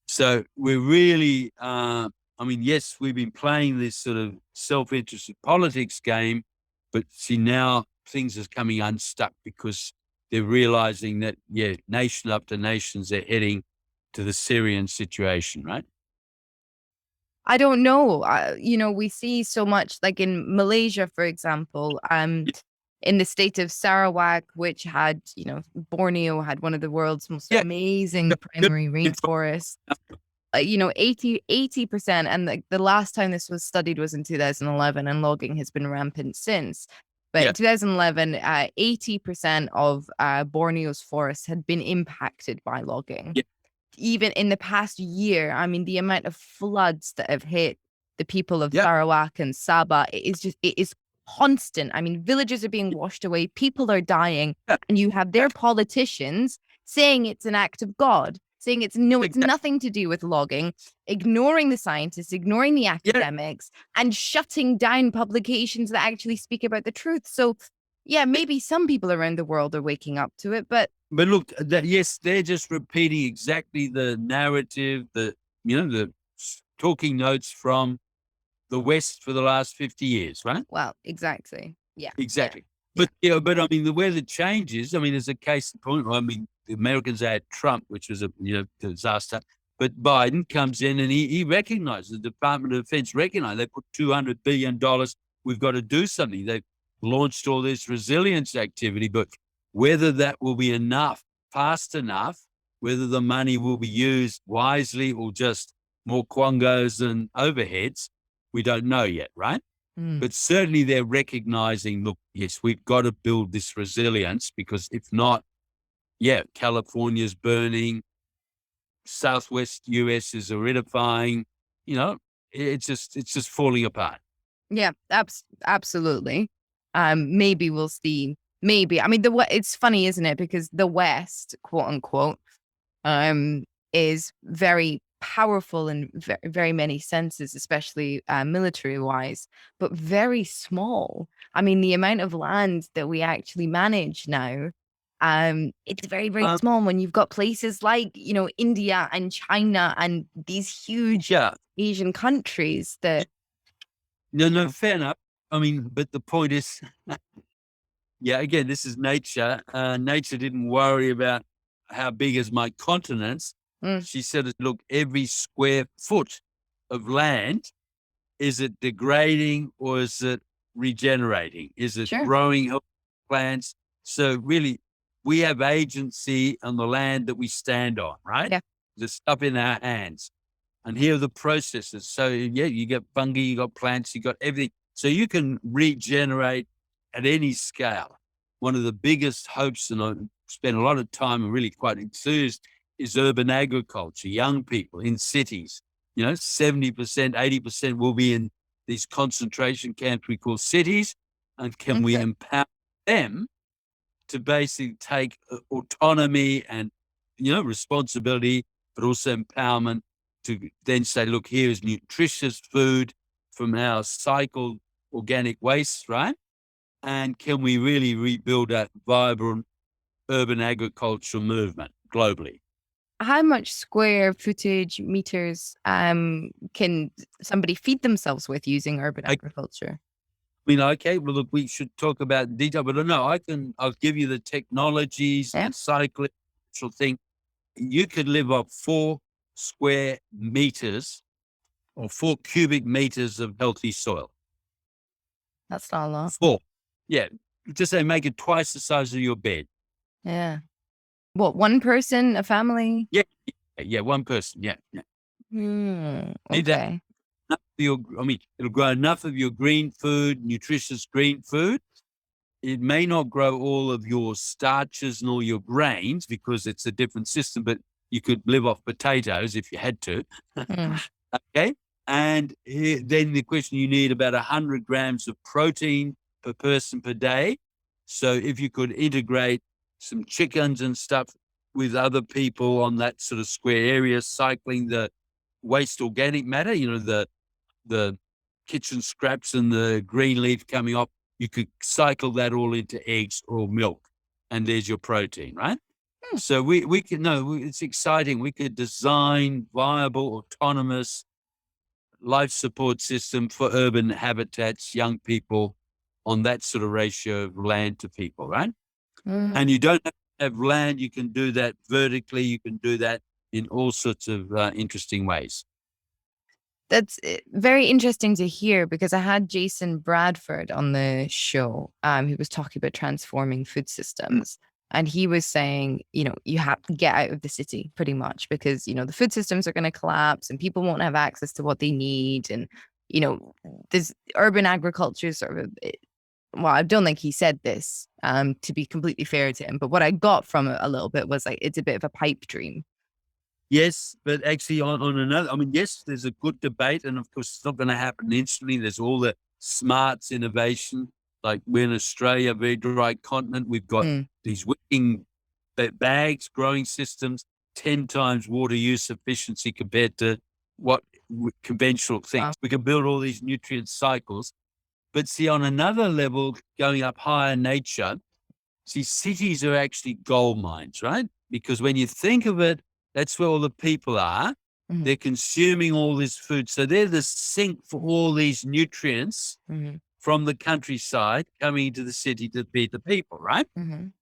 So we're really, yes, we've been playing this sort of self-interested politics game, but see, now things are coming unstuck because they're realizing that, nation after nations, they're heading to the Syrian situation, right? I don't know. We see so much, like in Malaysia, for example, in the state of Sarawak, which had, Borneo had one of the world's most amazing primary rainforests. 80%. And the last time this was studied was in 2011, and logging has been rampant since. But in 2011, 80% of Borneo's forests had been impacted by logging. Yeah. Even in the past year, the amount of floods that have hit the people of Sarawak and Sabah, it is constant. I mean, villages are being washed away, people are dying, and you have their politicians saying it's an act of God, saying it's nothing to do with logging, ignoring the scientists, ignoring the academics, and shutting down publications that actually speak about the truth. So, yeah, maybe some people around the world are waking up to it, but look, yes, they're just repeating exactly the narrative, the talking notes from the West for the last 50 years, right? Well, exactly. Yeah. Exactly. Yeah. But I mean, the weather changes. I mean, as a case in point, I mean, the Americans had Trump, which was a disaster. But Biden comes in and he recognizes, the Department of Defense recognized they put $200 billion. We've got to do something. They've launched all this resilience activity, but whether that will be enough, fast enough, whether the money will be used wisely or just more quangos and overheads, we don't know yet, right? But certainly they're recognizing, look, yes, we've got to build this resilience, because if not, California's burning, Southwest US is aridifying, it's just falling apart. Yeah, absolutely. Maybe we'll see. Maybe. I mean, it's funny, isn't it? Because the West, quote unquote, is very powerful in very many senses, especially military wise, but very small. I mean, the amount of land that we actually manage now, it's very, very small when you've got places like, India and China and these huge Asian countries that. No, fair enough. I mean, but the point is, again, this is nature. Nature didn't worry about how big is my continents. She said, look, every square foot of land, is it degrading or is it regenerating? Is it growing healthy plants? So really, we have agency on the land that we stand on, right? Yeah. The stuff in our hands. And here are the processes. So you got fungi, you got plants, you got everything. So you can regenerate at any scale. One of the biggest hopes, and I spent a lot of time and really quite enthused, is urban agriculture. Young people in cities, 70%, 80% will be in these concentration camps we call cities. And can we empower them to basically take autonomy and, responsibility, but also empowerment to then say, look, here's nutritious food from our cycled organic waste, right? And can we really rebuild a vibrant urban agricultural movement globally? How much square footage meters can somebody feed themselves with using urban agriculture? I mean, okay, well, look, we should talk about detail, but no, I'll give you the technologies and cycling thing. You could live off 4 square meters or 4 cubic meters of healthy soil. That's not a lot. 4. Yeah. Just say make it twice the size of your bed. Yeah. What, one person, a family? Yeah, one person. Yeah. Okay. It'll grow enough of your green food, nutritious green food. It may not grow all of your starches and all your grains because it's a different system, but you could live off potatoes if you had to. Okay. And then the question, you need about 100 grams of protein per person per day. So if you could integrate some chickens and stuff with other people on that sort of square area, cycling the waste organic matter, the kitchen scraps and the green leaf coming off, you could cycle that all into eggs or milk, and there's your protein, right? So we can, it's exciting. We could design viable, autonomous life support system for urban habitats, young people on that sort of ratio of land to people, right? And you don't have land. You can do that vertically. You can do that in all sorts of interesting ways. That's very interesting to hear, because I had Jason Bradford on the show. He was talking about transforming food systems. And he was saying, you have to get out of the city pretty much, because, the food systems are going to collapse and people won't have access to what they need. And, this urban agriculture sort of, well, I don't think he said this, to be completely fair to him. But what I got from it a little bit was like, it's a bit of a pipe dream. Yes, but actually on another, yes, there's a good debate, and of course it's not going to happen instantly. There's all the smarts innovation. Like we're in Australia, very dry continent. We've got Mm. these wicking bags, growing systems, 10 times water use efficiency compared to what conventional things. Wow. We can build all these nutrient cycles. But see, on another level, going up higher in nature, see, cities are actually gold mines, right? Because when you think of it, that's where all the people are. Mhm. They're consuming all this food. So they're the sink for all these nutrients Mhm. from the countryside coming into the city to feed the people, right? Mhm.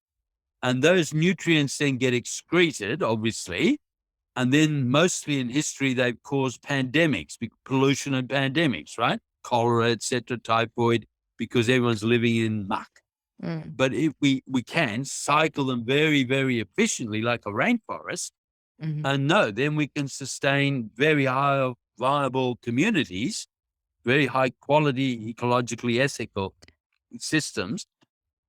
And those nutrients then get excreted, obviously. And then mostly in history, they've caused pandemics, pollution and pandemics, right? Cholera, etc., typhoid, because everyone's living in muck. Mm. But if we can cycle them very, very efficiently, like a rainforest, Mhm. and no, then we can sustain very high viable communities, very high quality, ecologically ethical systems.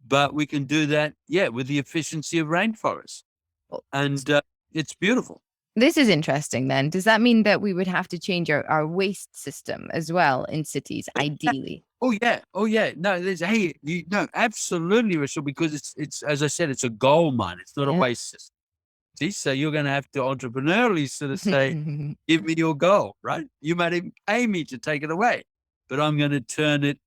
But we can do that, with the efficiency of rainforests. Well, And it's beautiful. This is interesting then. Does that mean that we would have to change our waste system as well in cities, ideally? Oh yeah. No, no, absolutely, Rachel, because it's as I said, it's a gold mine. It's not a Yeah. waste system. See, so you're going to have to entrepreneurially sort of say, give me your gold, right? You might even pay me to take it away, but I'm going to turn it.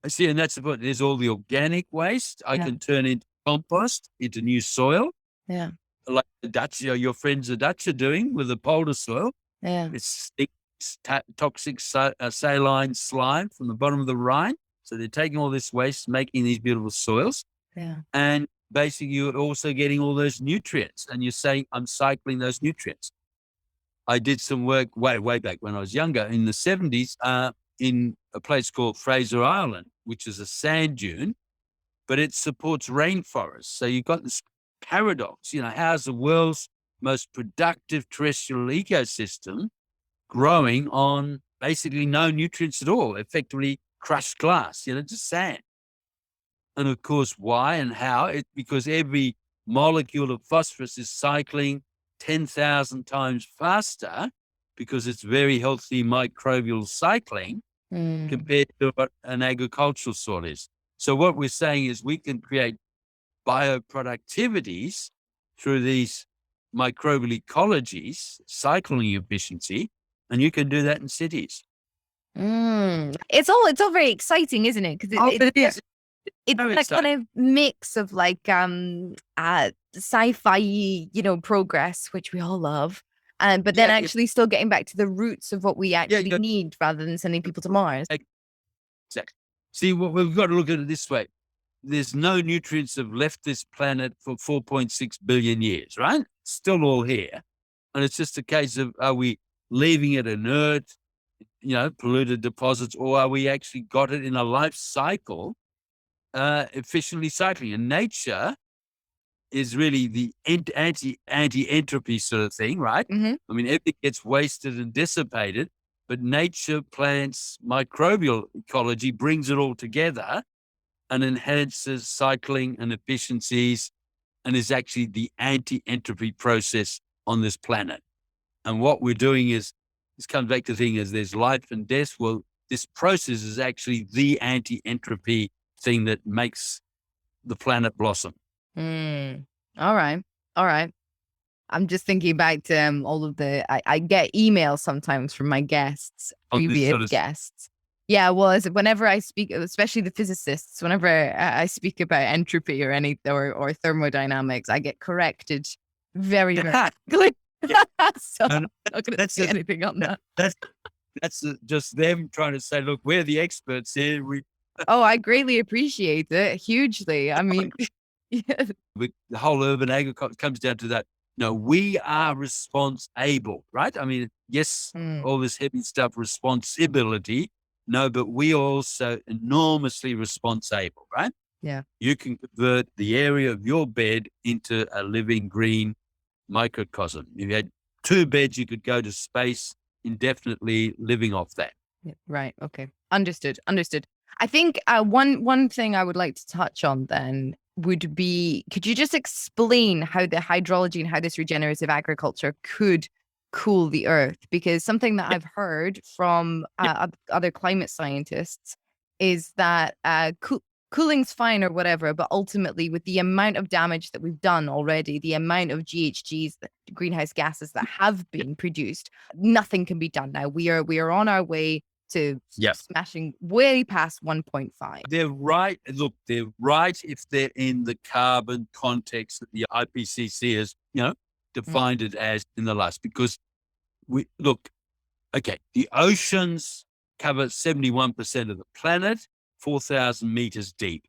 I see, and that's the point. There's all the organic waste I Yeah. can turn into compost, into new soil, Yeah. like the Dutch, your friends the Dutch are doing with the polder soil. Yeah. It's toxic saline slime from the bottom of the Rhine. So they're taking all this waste, making these beautiful soils. Yeah. And basically, you're also getting all those nutrients. And you're saying, I'm cycling those nutrients. I did some work way back when I was younger in the 70s in a place called Fraser Island, which is a sand dune, but it supports rainforests. So you've got this paradox, how's the world's most productive terrestrial ecosystem growing on basically no nutrients at all, effectively crushed glass, just sand. And of course, why and how? Because every molecule of phosphorus is cycling 10,000 times faster because it's very healthy microbial cycling Mm. compared to what an agricultural soil is. So what we're saying is we can create bioproductivities through these microbial ecologies, cycling efficiency, and you can do that in cities. It's all very exciting, isn't it? Because It is. it's Very that kind of mix of like sci-fi, progress, which we all love, but then Yeah, actually still getting back to the roots of what we actually yeah. need rather than sending people to Mars. Exactly. See, what we've got to look at it this way. There's no nutrients have left this planet for 4.6 billion years, right? Still all here. And it's just a case of, are we leaving it inert, polluted deposits, or are we actually got it in a life cycle, efficiently cycling? And nature is really the anti-entropy sort of thing, right? Mm-hmm. I mean, everything gets wasted and dissipated, but nature, plants, microbial ecology brings it all together and enhances cycling and efficiencies and is actually the anti-entropy process on this planet. And what we're doing is, this comes back to the thing is there's life and death. Well, this process is actually the anti-entropy thing that makes the planet blossom. All right. I'm just thinking back to all of I get emails sometimes from my guests, previous guests. Yeah, well, whenever I speak, especially the physicists, whenever I speak about entropy or or thermodynamics, I get corrected very, very quickly. So I'm not going to say anything on that. That's just them trying to say, look, we're the experts here. Oh, I greatly appreciate it. Hugely. I mean, yeah. The whole urban agriculture comes down to that. No, we are responsible, right? I mean, yes, all this heavy stuff, responsibility. No, but we are also enormously responsible, right? Yeah. You can convert the area of your bed into a living green microcosm. If you had 2 beds, you could go to space indefinitely living off that. Yeah, right. Okay. Understood. I think one thing I would like to touch on then would be, could you just explain how the hydrology and how this regenerative agriculture could cool the earth? Because something that I've heard from other climate scientists is that cooling's fine or whatever, but ultimately with the amount of damage that we've done already, the amount of GHGs, the greenhouse gases that have been produced, nothing can be done now. We are on our way to smashing way past 1.5. They're right. Look, they're right if they're in the carbon context that the IPCC has, defined it as in the last, because the oceans cover 71% of the planet, 4,000 meters deep.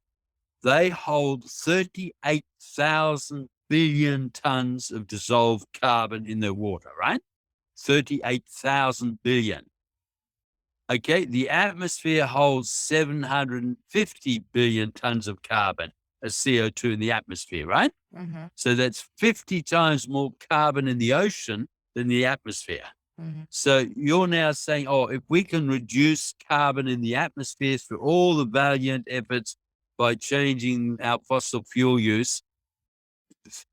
They hold 38,000 billion tons of dissolved carbon in their water, right? 38,000 billion. Okay, the atmosphere holds 750 billion tons of carbon as CO2 in the atmosphere, right? Mm-hmm. So that's 50 times more carbon in the ocean than the atmosphere. Mm-hmm. So you're now saying, if we can reduce carbon in the atmosphere through all the valiant efforts by changing our fossil fuel use,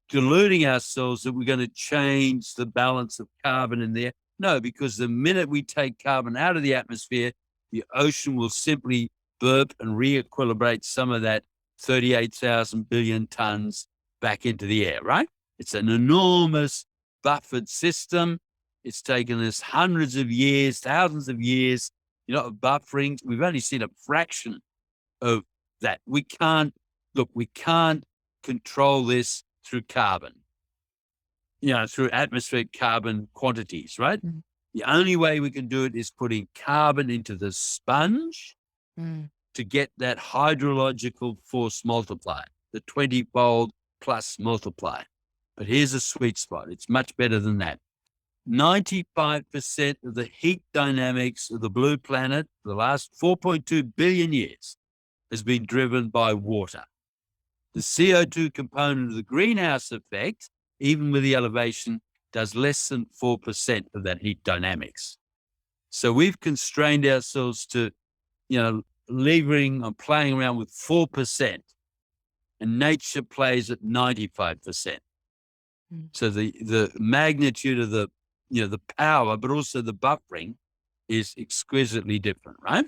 deluding ourselves that we're going to change the balance of carbon in there. No, because the minute we take carbon out of the atmosphere, the ocean will simply burp and re-equilibrate some of that 38,000 billion tons back into the air, right? It's an enormous buffered system. It's taken us hundreds of years, thousands of years, of buffering. We've only seen a fraction of that. We can't control this through carbon, through atmospheric carbon quantities, right? Mm. The only way we can do it is putting carbon into the sponge to get that hydrological force multiplier, the 20-fold plus multiplier. But here's a sweet spot. It's much better than that. 95% of the heat dynamics of the blue planet for the last 4.2 billion years has been driven by water. The CO2 component of the greenhouse effect, even with the elevation, does less than 4% of that heat dynamics. So we've constrained ourselves to, levering or playing around with 4%, and nature plays at 95%. So the magnitude of the power, but also the buffering is exquisitely different, right?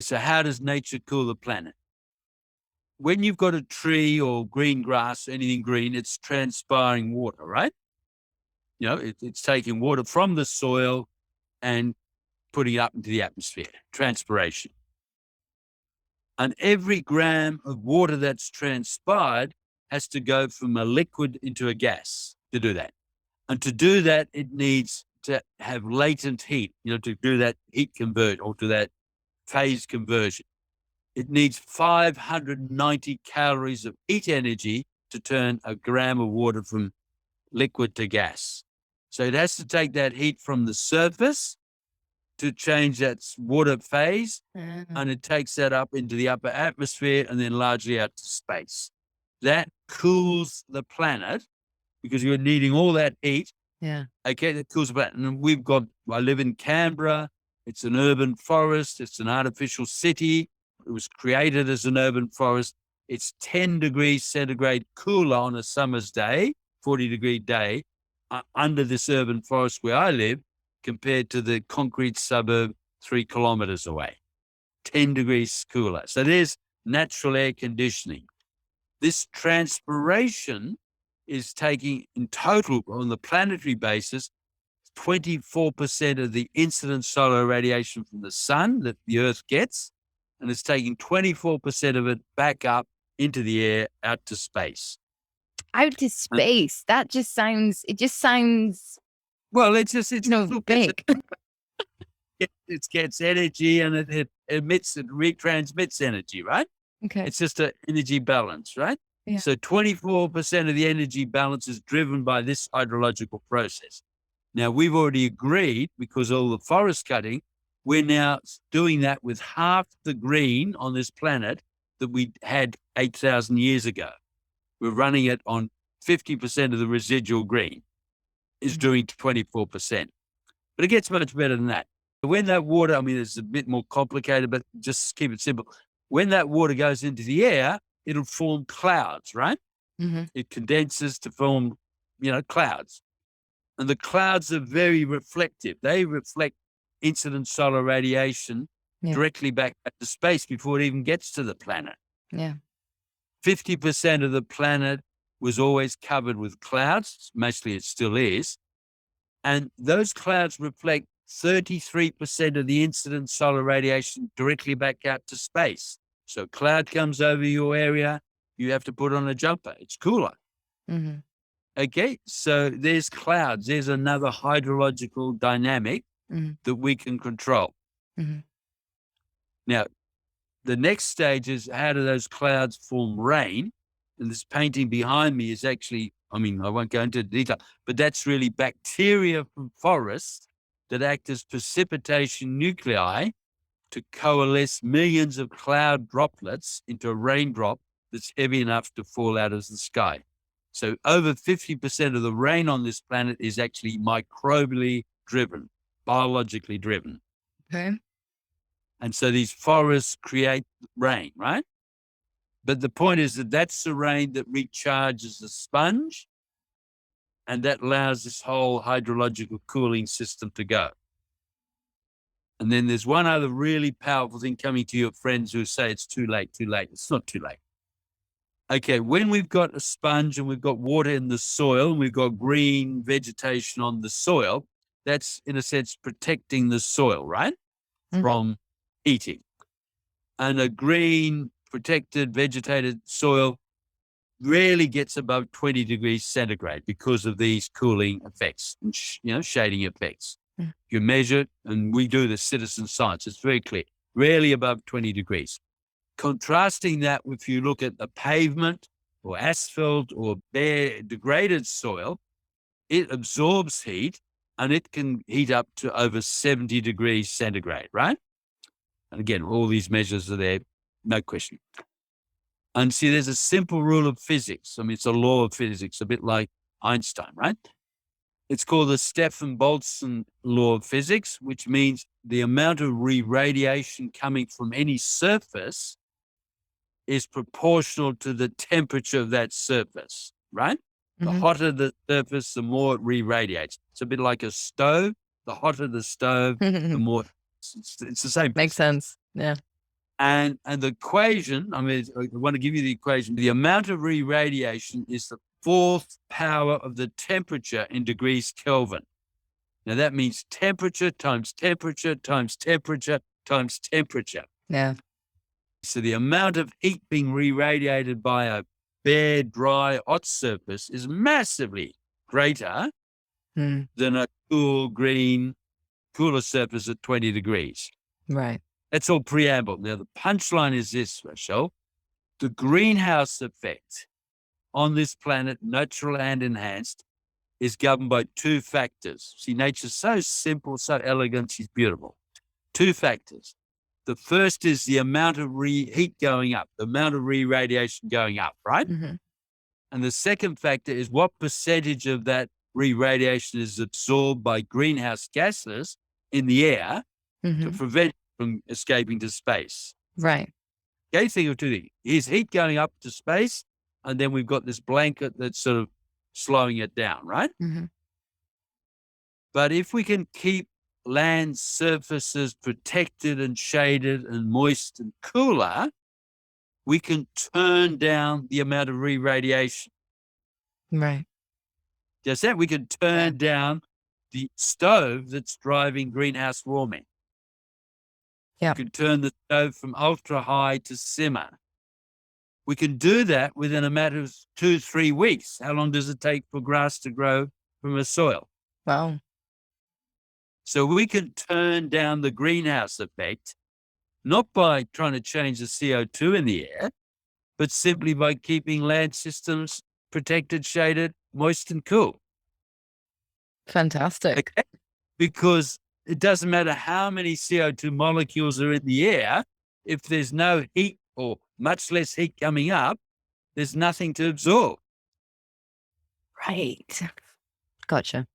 So how does nature cool the planet? When you've got a tree or green grass, anything green, it's transpiring water, right? It's taking water from the soil and putting it up into the atmosphere, transpiration. And every gram of water that's transpired has to go from a liquid into a gas to do that. And to do that, it needs to have latent heat, to do that heat convert or to that phase conversion. It needs 590 calories of heat energy to turn a gram of water from liquid to gas. So it has to take that heat from the surface to change that water phase, and it takes that up into the upper atmosphere and then largely out to space. That cools the planet because you're needing all that heat. Yeah. Okay, that cools the planet. And I live in Canberra. It's an urban forest. It's an artificial city. It was created as an urban forest. It's 10 degrees centigrade cooler on a summer's day, 40-degree day, under this urban forest where I live, compared to the concrete suburb 3 kilometers away. 10 degrees cooler. So there's natural air conditioning. This transpiration is taking, in total, on the planetary basis, 24% of the incident solar radiation from the sun that the Earth gets, and it's taking 24% of it back up into the air, out to space. Out to space. It just sounds. Well, it's big. It gets energy and it emits, it retransmits energy, right? Okay. It's just an energy balance, right? Yeah. So 24% of the energy balance is driven by this hydrological process. Now, we've already agreed, because all the forest cutting, we're now doing that with half the green on this planet that we had 8,000 years ago. We're running it on 50% of the residual green is doing 24%. But it gets much better than that. When that water, it's a bit more complicated, but just keep it simple. When that water goes into the air, it'll form clouds, right? Mm-hmm. It condenses to form, clouds. And the clouds are very reflective. They reflect incident solar radiation directly back to space before it even gets to the planet. Yeah. 50% of the planet was always covered with clouds. Mostly it still is. And those clouds reflect 33% of the incident solar radiation directly back out to space. So cloud comes over your area, you have to put on a jumper. It's cooler. Mm-hmm. Okay, so there's clouds. There's another hydrological dynamic that we can control. Mm-hmm. Now, the next stage is how do those clouds form rain? And this painting behind me is actually, I won't go into detail, but that's really bacteria from forests that act as precipitation nuclei to coalesce millions of cloud droplets into a raindrop that's heavy enough to fall out of the sky. So over 50% of the rain on this planet is actually microbially driven, biologically driven. Okay. And so these forests create rain, right? But the point is that that's the rain that recharges the sponge, and that allows this whole hydrological cooling system to go. And then there's one other really powerful thing coming to your friends who say it's too late, too late. It's not too late. Okay, when we've got a sponge and we've got water in the soil and we've got green vegetation on the soil, that's in a sense protecting the soil, right? Mm-hmm. From heating. And a green, protected, vegetated soil rarely gets above 20 degrees centigrade because of these cooling effects, and shading effects. Mm. You measure, and we do the citizen science. It's very clear. Rarely above 20 degrees. Contrasting that, if you look at the pavement or asphalt or bare degraded soil, it absorbs heat and it can heat up to over 70 degrees centigrade, right? And again, all these measures are there, no question. And see, there's a simple rule of physics. It's a law of physics, a bit like Einstein, right? It's called the Stefan-Boltzmann law of physics, which means the amount of radiation coming from any surface is proportional to the temperature of that surface, right? The hotter the surface, the more it re-radiates. It's a bit like a stove. The hotter the stove, the more it's the same. Makes sense. Yeah. And the equation, I want to give you the equation. The amount of re-radiation is the fourth power of the temperature in degrees Kelvin. Now that means temperature times temperature times temperature times temperature. Yeah. So the amount of heat being re-radiated by a bare, dry, hot surface is massively greater than a cool, green, cooler surface at 20 degrees. Right. That's all preamble. Now, the punchline is this, Rachel. The greenhouse effect on this planet, natural and enhanced, is governed by two factors. See, nature's so simple, so elegant, she's beautiful. Two factors. The first is the amount of heat going up, the amount of re-radiation going up, right? Mm-hmm. And the second factor is what percentage of that re-radiation is absorbed by greenhouse gases in the air to prevent from escaping to space. Right. Okay, think of two things. Here's heat going up to space, and then we've got this blanket that's sort of slowing it down, right? Mm-hmm. But if we can keep land surfaces protected and shaded and moist and cooler, we can turn down the amount of re-radiation. Right. Just that, we can turn down the stove that's driving greenhouse warming. Yeah. We can turn the stove from ultra high to simmer. We can do that within a matter of 2-3 weeks. How long does it take for grass to grow from a soil? Wow. So we can turn down the greenhouse effect, not by trying to change the CO2 in the air, but simply by keeping land systems protected, shaded, moist, and cool. Fantastic. Okay? Because it doesn't matter how many CO2 molecules are in the air. If there's no heat or much less heat coming up, there's nothing to absorb. Right. Gotcha.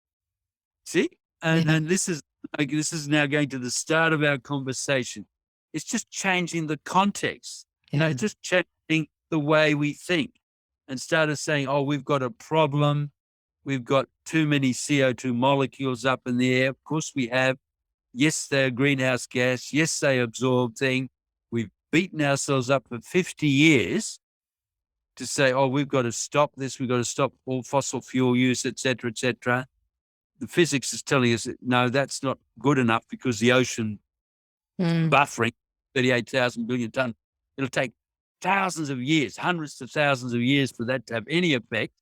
See? And this is now going to the start of our conversation. It's just changing the context. It's just changing the way we think. Instead of saying, oh, we've got a problem, we've got too many CO2 molecules up in the air. Of course we have. Yes, they're greenhouse gas. Yes, they absorb things. We've beaten ourselves up for 50 years to say, oh, we've got to stop this. We've got to stop all fossil fuel use, et cetera, et cetera. The physics is telling us that, no, that's not good enough because the ocean buffering 38,000 billion tons. It'll take thousands of years, hundreds of thousands of years for that to have any effect.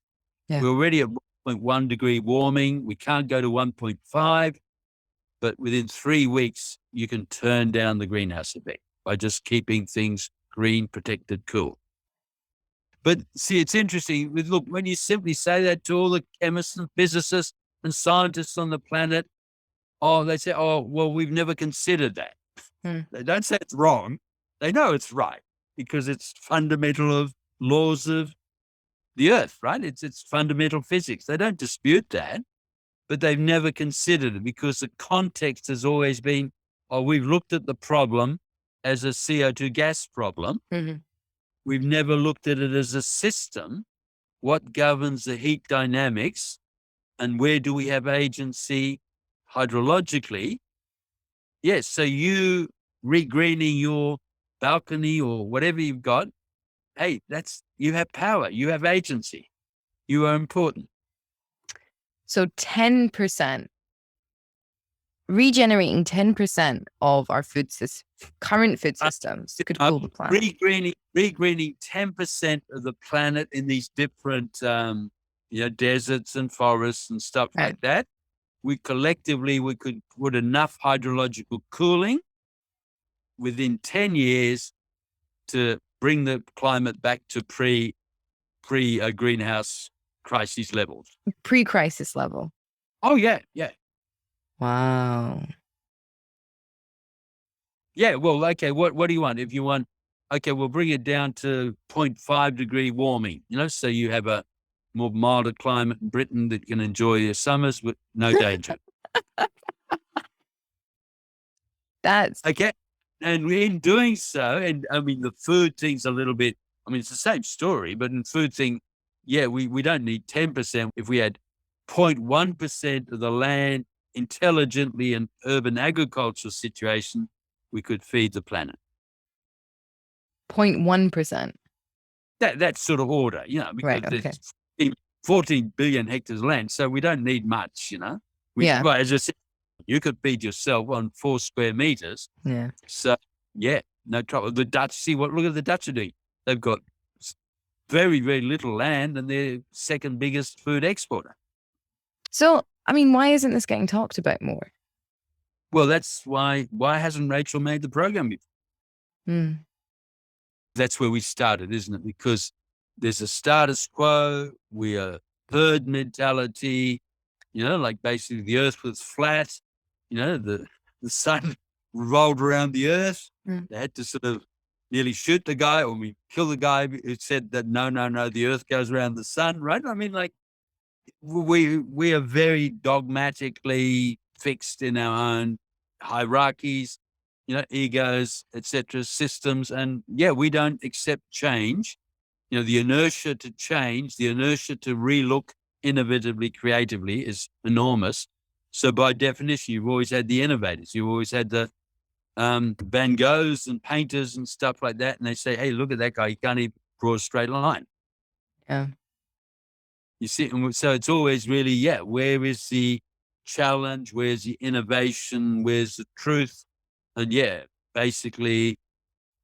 Yeah. We're already at 1.1 degree warming. We can't go to 1.5, but within 3 weeks, you can turn down the greenhouse effect by just keeping things green, protected, cool. But see, it's interesting. Look, when you simply say that to all the chemists and physicists and scientists on the planet, they say, oh, well, we've never considered that. They don't say it's wrong. They know it's right because it's fundamental of laws of the earth, right? It's fundamental physics. They don't dispute that, but they've never considered it because the context has always been, we've looked at the problem as a CO2 gas problem. Mm-hmm. We've never looked at it as a system. What governs the heat dynamics and where do we have agency hydrologically? Yes, so you regreening your balcony or whatever you've got, hey, you have power, you have agency, you are important. So 10%, regenerating 10% of our current food systems could cool the planet. Regreening 10% of the planet in these different, deserts and forests and stuff like that. We collectively could put enough hydrological cooling within 10 years to bring the climate back to pre greenhouse crisis levels. Pre-crisis level. Oh, yeah. Wow. Yeah, well, okay, what do you want? If you want, okay, we'll bring it down to 0.5 degree warming, so you have a more milder climate in Britain that can enjoy your summers with no danger. That's okay. And in doing so, and I mean, the food thing's a little bit, it's the same story, but in food thing, yeah, we don't need 10%. If we had 0.1% of the land intelligently in urban agricultural situation, we could feed the planet. 0.1%. That sort of order, because there's 14 billion hectares of land, so we don't need much, But as I said, you could feed yourself on 4 square meters. Yeah. So, no trouble. The Dutch, look at the Dutch are doing. They've got very, very little land and they're second biggest food exporter. So, why isn't this getting talked about more? Well, that's why hasn't Rachel made the program before? That's where we started, isn't it? Because there's a status quo, we are herd mentality, like basically the earth was flat, the sun rolled around the earth. They had to sort of nearly shoot the guy or kill the guy who said that, no, the earth goes around the sun, right? We are very dogmatically fixed in our own hierarchies, egos, etc., systems. And we don't accept change. The inertia to change, the inertia to relook innovatively, creatively is enormous. So by definition, you've always had the innovators. You've always had the Van Goghs and painters and stuff like that. And they say, hey, look at that guy. He can't even draw a straight line. Yeah. You see, and so it's always really, where is the challenge? Where's the innovation? Where's the truth? And basically,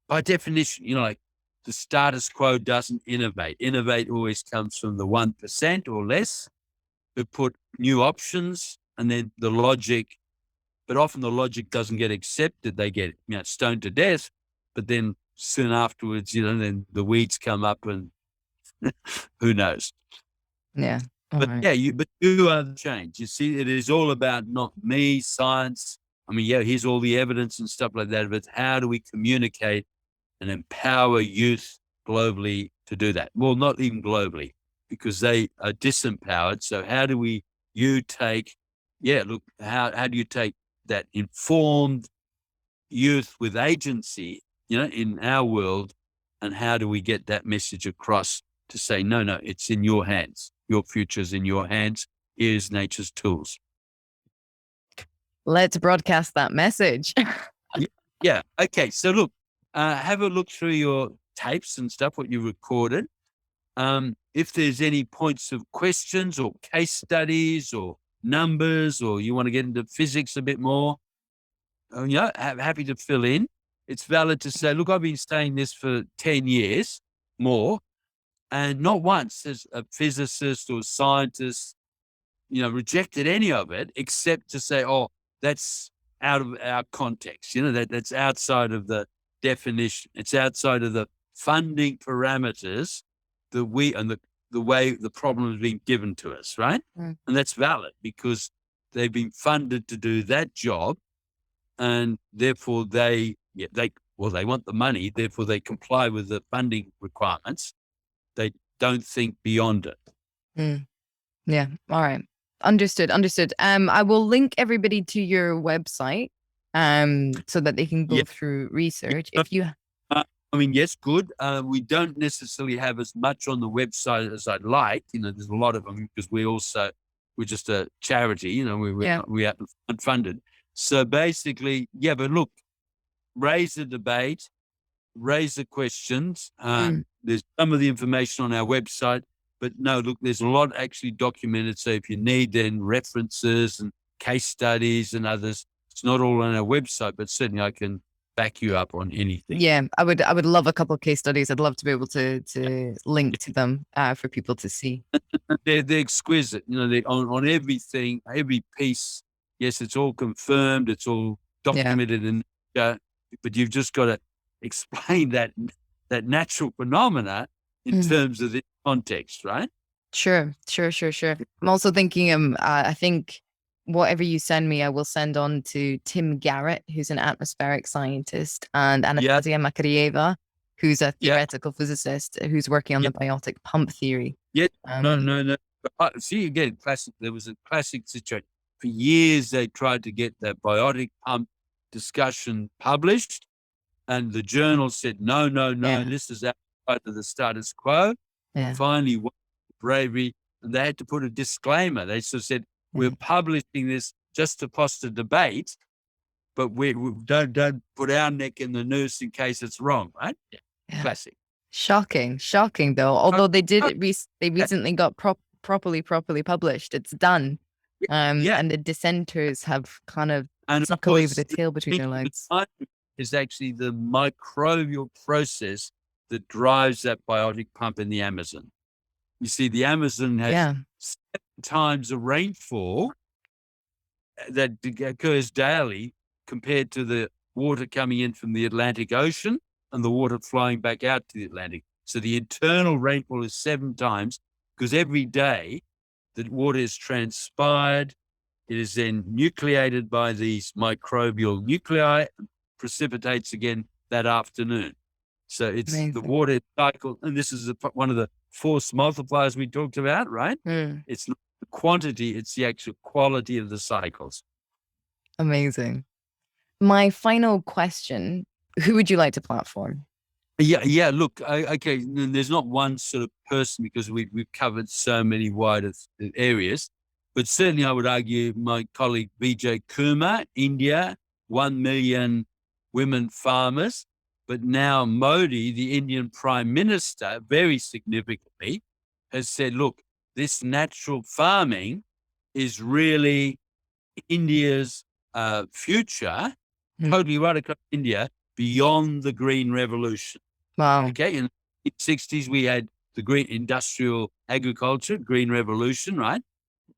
by definition, like the status quo doesn't innovate. Innovate always comes from the 1% or less who put new options and then the logic, but often the logic doesn't get accepted. They get stoned to death, but then soon afterwards, then the weeds come up and who knows? Yeah. But you are the change. You see, it is all about not me, science. Here's all the evidence and stuff like that, but how do we communicate and empower youth globally to do that? Well, not even globally, because they are disempowered. So how do you take, how do you take that informed youth with agency, in our world, and how do we get that message across to say, no, it's in your hands. Your future's in your hands. Here's nature's tools. Let's broadcast that message. Yeah. Okay. So look, have a look through your tapes and stuff, what you recorded. If there's any points of questions or case studies or numbers, or you want to get into physics a bit more, happy to fill in. It's valid to say, look, I've been saying this for 10 years more, and not once has a physicist or scientist, rejected any of it, except to say, oh, that's out of our context. That's outside of the definition. It's outside of the funding parameters that the way the problem has been given to us, right? And that's valid because they've been funded to do that job, and therefore they want the money, therefore they comply with the funding requirements. They don't think beyond it. Yeah. All right. Understood. I will link everybody to your website so that they can go through research. If you yes, good. We don't necessarily have as much on the website as I'd like. There's a lot of them because we're just a charity. We are unfunded. So basically, but look, raise the debate, raise the questions. There's some of the information on our website, but no, look, there's a lot actually documented. So if you need then references and case studies and others, it's not all on our website, but certainly I can back you up on anything. Yeah, I would love a couple of case studies. I'd love to be able to link to them for people to see. They're exquisite. They're on everything, every piece. Yes, it's all confirmed. It's all documented, but you've just got to explain that natural phenomena in terms of the context, right? Sure. I'm also thinking, I think whatever you send me, I will send on to Tim Garrett, who's an atmospheric scientist, and Anastasia Makarieva, who's a theoretical physicist who's working on the biotic pump theory. No. See, again, classic. There was a classic situation. For years, they tried to get that biotic pump discussion published, and the journal said, no, this is outside of the status quo. Finally, bravery, and they had to put a disclaimer. They sort of said, we're publishing this just to foster debate, but we don't put our neck in the noose in case it's wrong, right? Classic. Shocking though. Although they did it, they recently got properly published. It's done. And the dissenters have kind of snuck away with the tail between their legs. Is actually the microbial process that drives that biotic pump in the Amazon. You see, the Amazon has 7 times the rainfall that occurs daily compared to the water coming in from the Atlantic Ocean and the water flowing back out to the Atlantic. So the internal rainfall is 7 times because every day the water is transpired. It is then nucleated by these microbial nuclei, precipitates again that afternoon. So it's the water cycle, and this is one of the force multipliers we talked about, right? It's not the quantity, it's the actual quality of the cycles. Amazing. My final question, who would you like to platform? Look, okay, there's not one sort of person because we've covered so many wider areas, but certainly I would argue my colleague Vijay Kumar, India, 1 million women farmers. But now Modi, the Indian Prime Minister, very significantly has said, look, this natural farming is really India's future, totally right across India, beyond the Green Revolution. Wow. Okay, in the 60s, we had the green industrial agriculture, Green Revolution, right?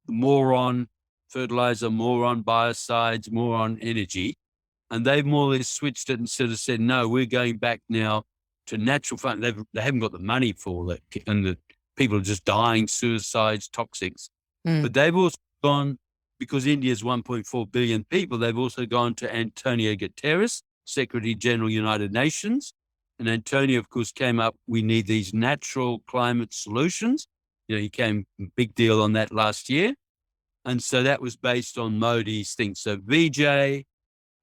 More on fertilizer, more on biocides, more on energy. And they've more or less switched it and sort of said, no, we're going back now to natural farming. They haven't got the money for it, and the people are just dying, suicides, toxics. But they've also gone, because India's 1.4 billion people, they've also gone to Antonio Guterres, Secretary General, United Nations. And Antonio, of course, came up, we need these natural climate solutions. He came big deal on that last year. And so that was based on Modi's thing. So Vijay,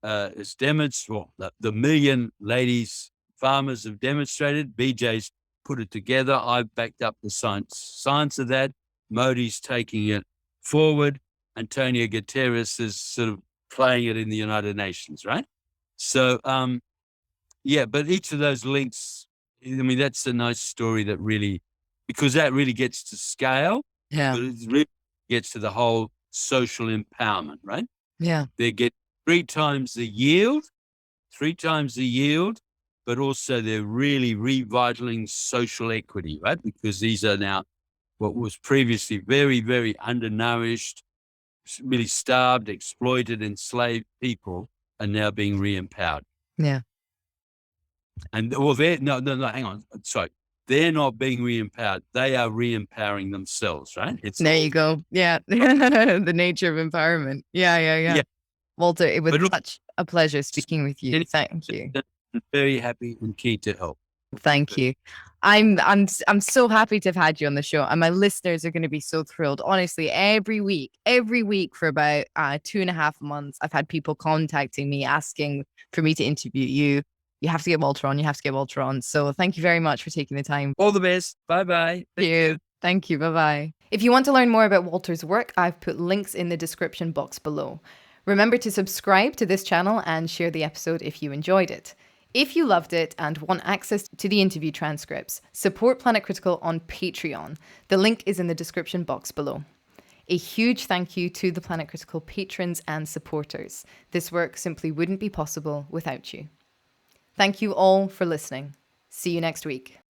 it's demonstrated, the million ladies farmers have demonstrated. BJ's put it together. I've backed up the science of that. Modi's taking it forward. Antonio Guterres is sort of playing it in the United Nations, right? So Yeah, but each of those links, I mean, that's a nice story that really, because that really gets to scale, Yeah. but it really gets to the whole social empowerment, right? Yeah. They get three times the yield, but also they're really revitalizing social equity, right? Because these are now what was previously very, very undernourished, really starved, exploited, enslaved people are now being re-empowered. Yeah. And well, hang on. Sorry. They're not being re-empowered. They are re-empowering themselves, right? There you go. Yeah. The nature of empowerment. Yeah. Yeah. Walter, it was But look, such a pleasure speaking with you. Thank you. I'm very happy and keen to help. Thank you. I'm so happy to have had you on the show, and my listeners are going to be so thrilled. Honestly, every week for about 2.5 months, I've had people contacting me asking for me to interview you. You have to get Walter on. You have to get Walter on. So thank you very much for taking the time. All the best. Bye-bye. Thank you. Bye-bye. If you want to learn more about Walter's work, I've put links in the description box below. Remember to subscribe to this channel and share the episode if you enjoyed it. If you loved it and want access to the interview transcripts, support Planet Critical on Patreon. The link is in the description box below. A huge thank you to the Planet Critical patrons and supporters. This work simply wouldn't be possible without you. Thank you all for listening. See you next week.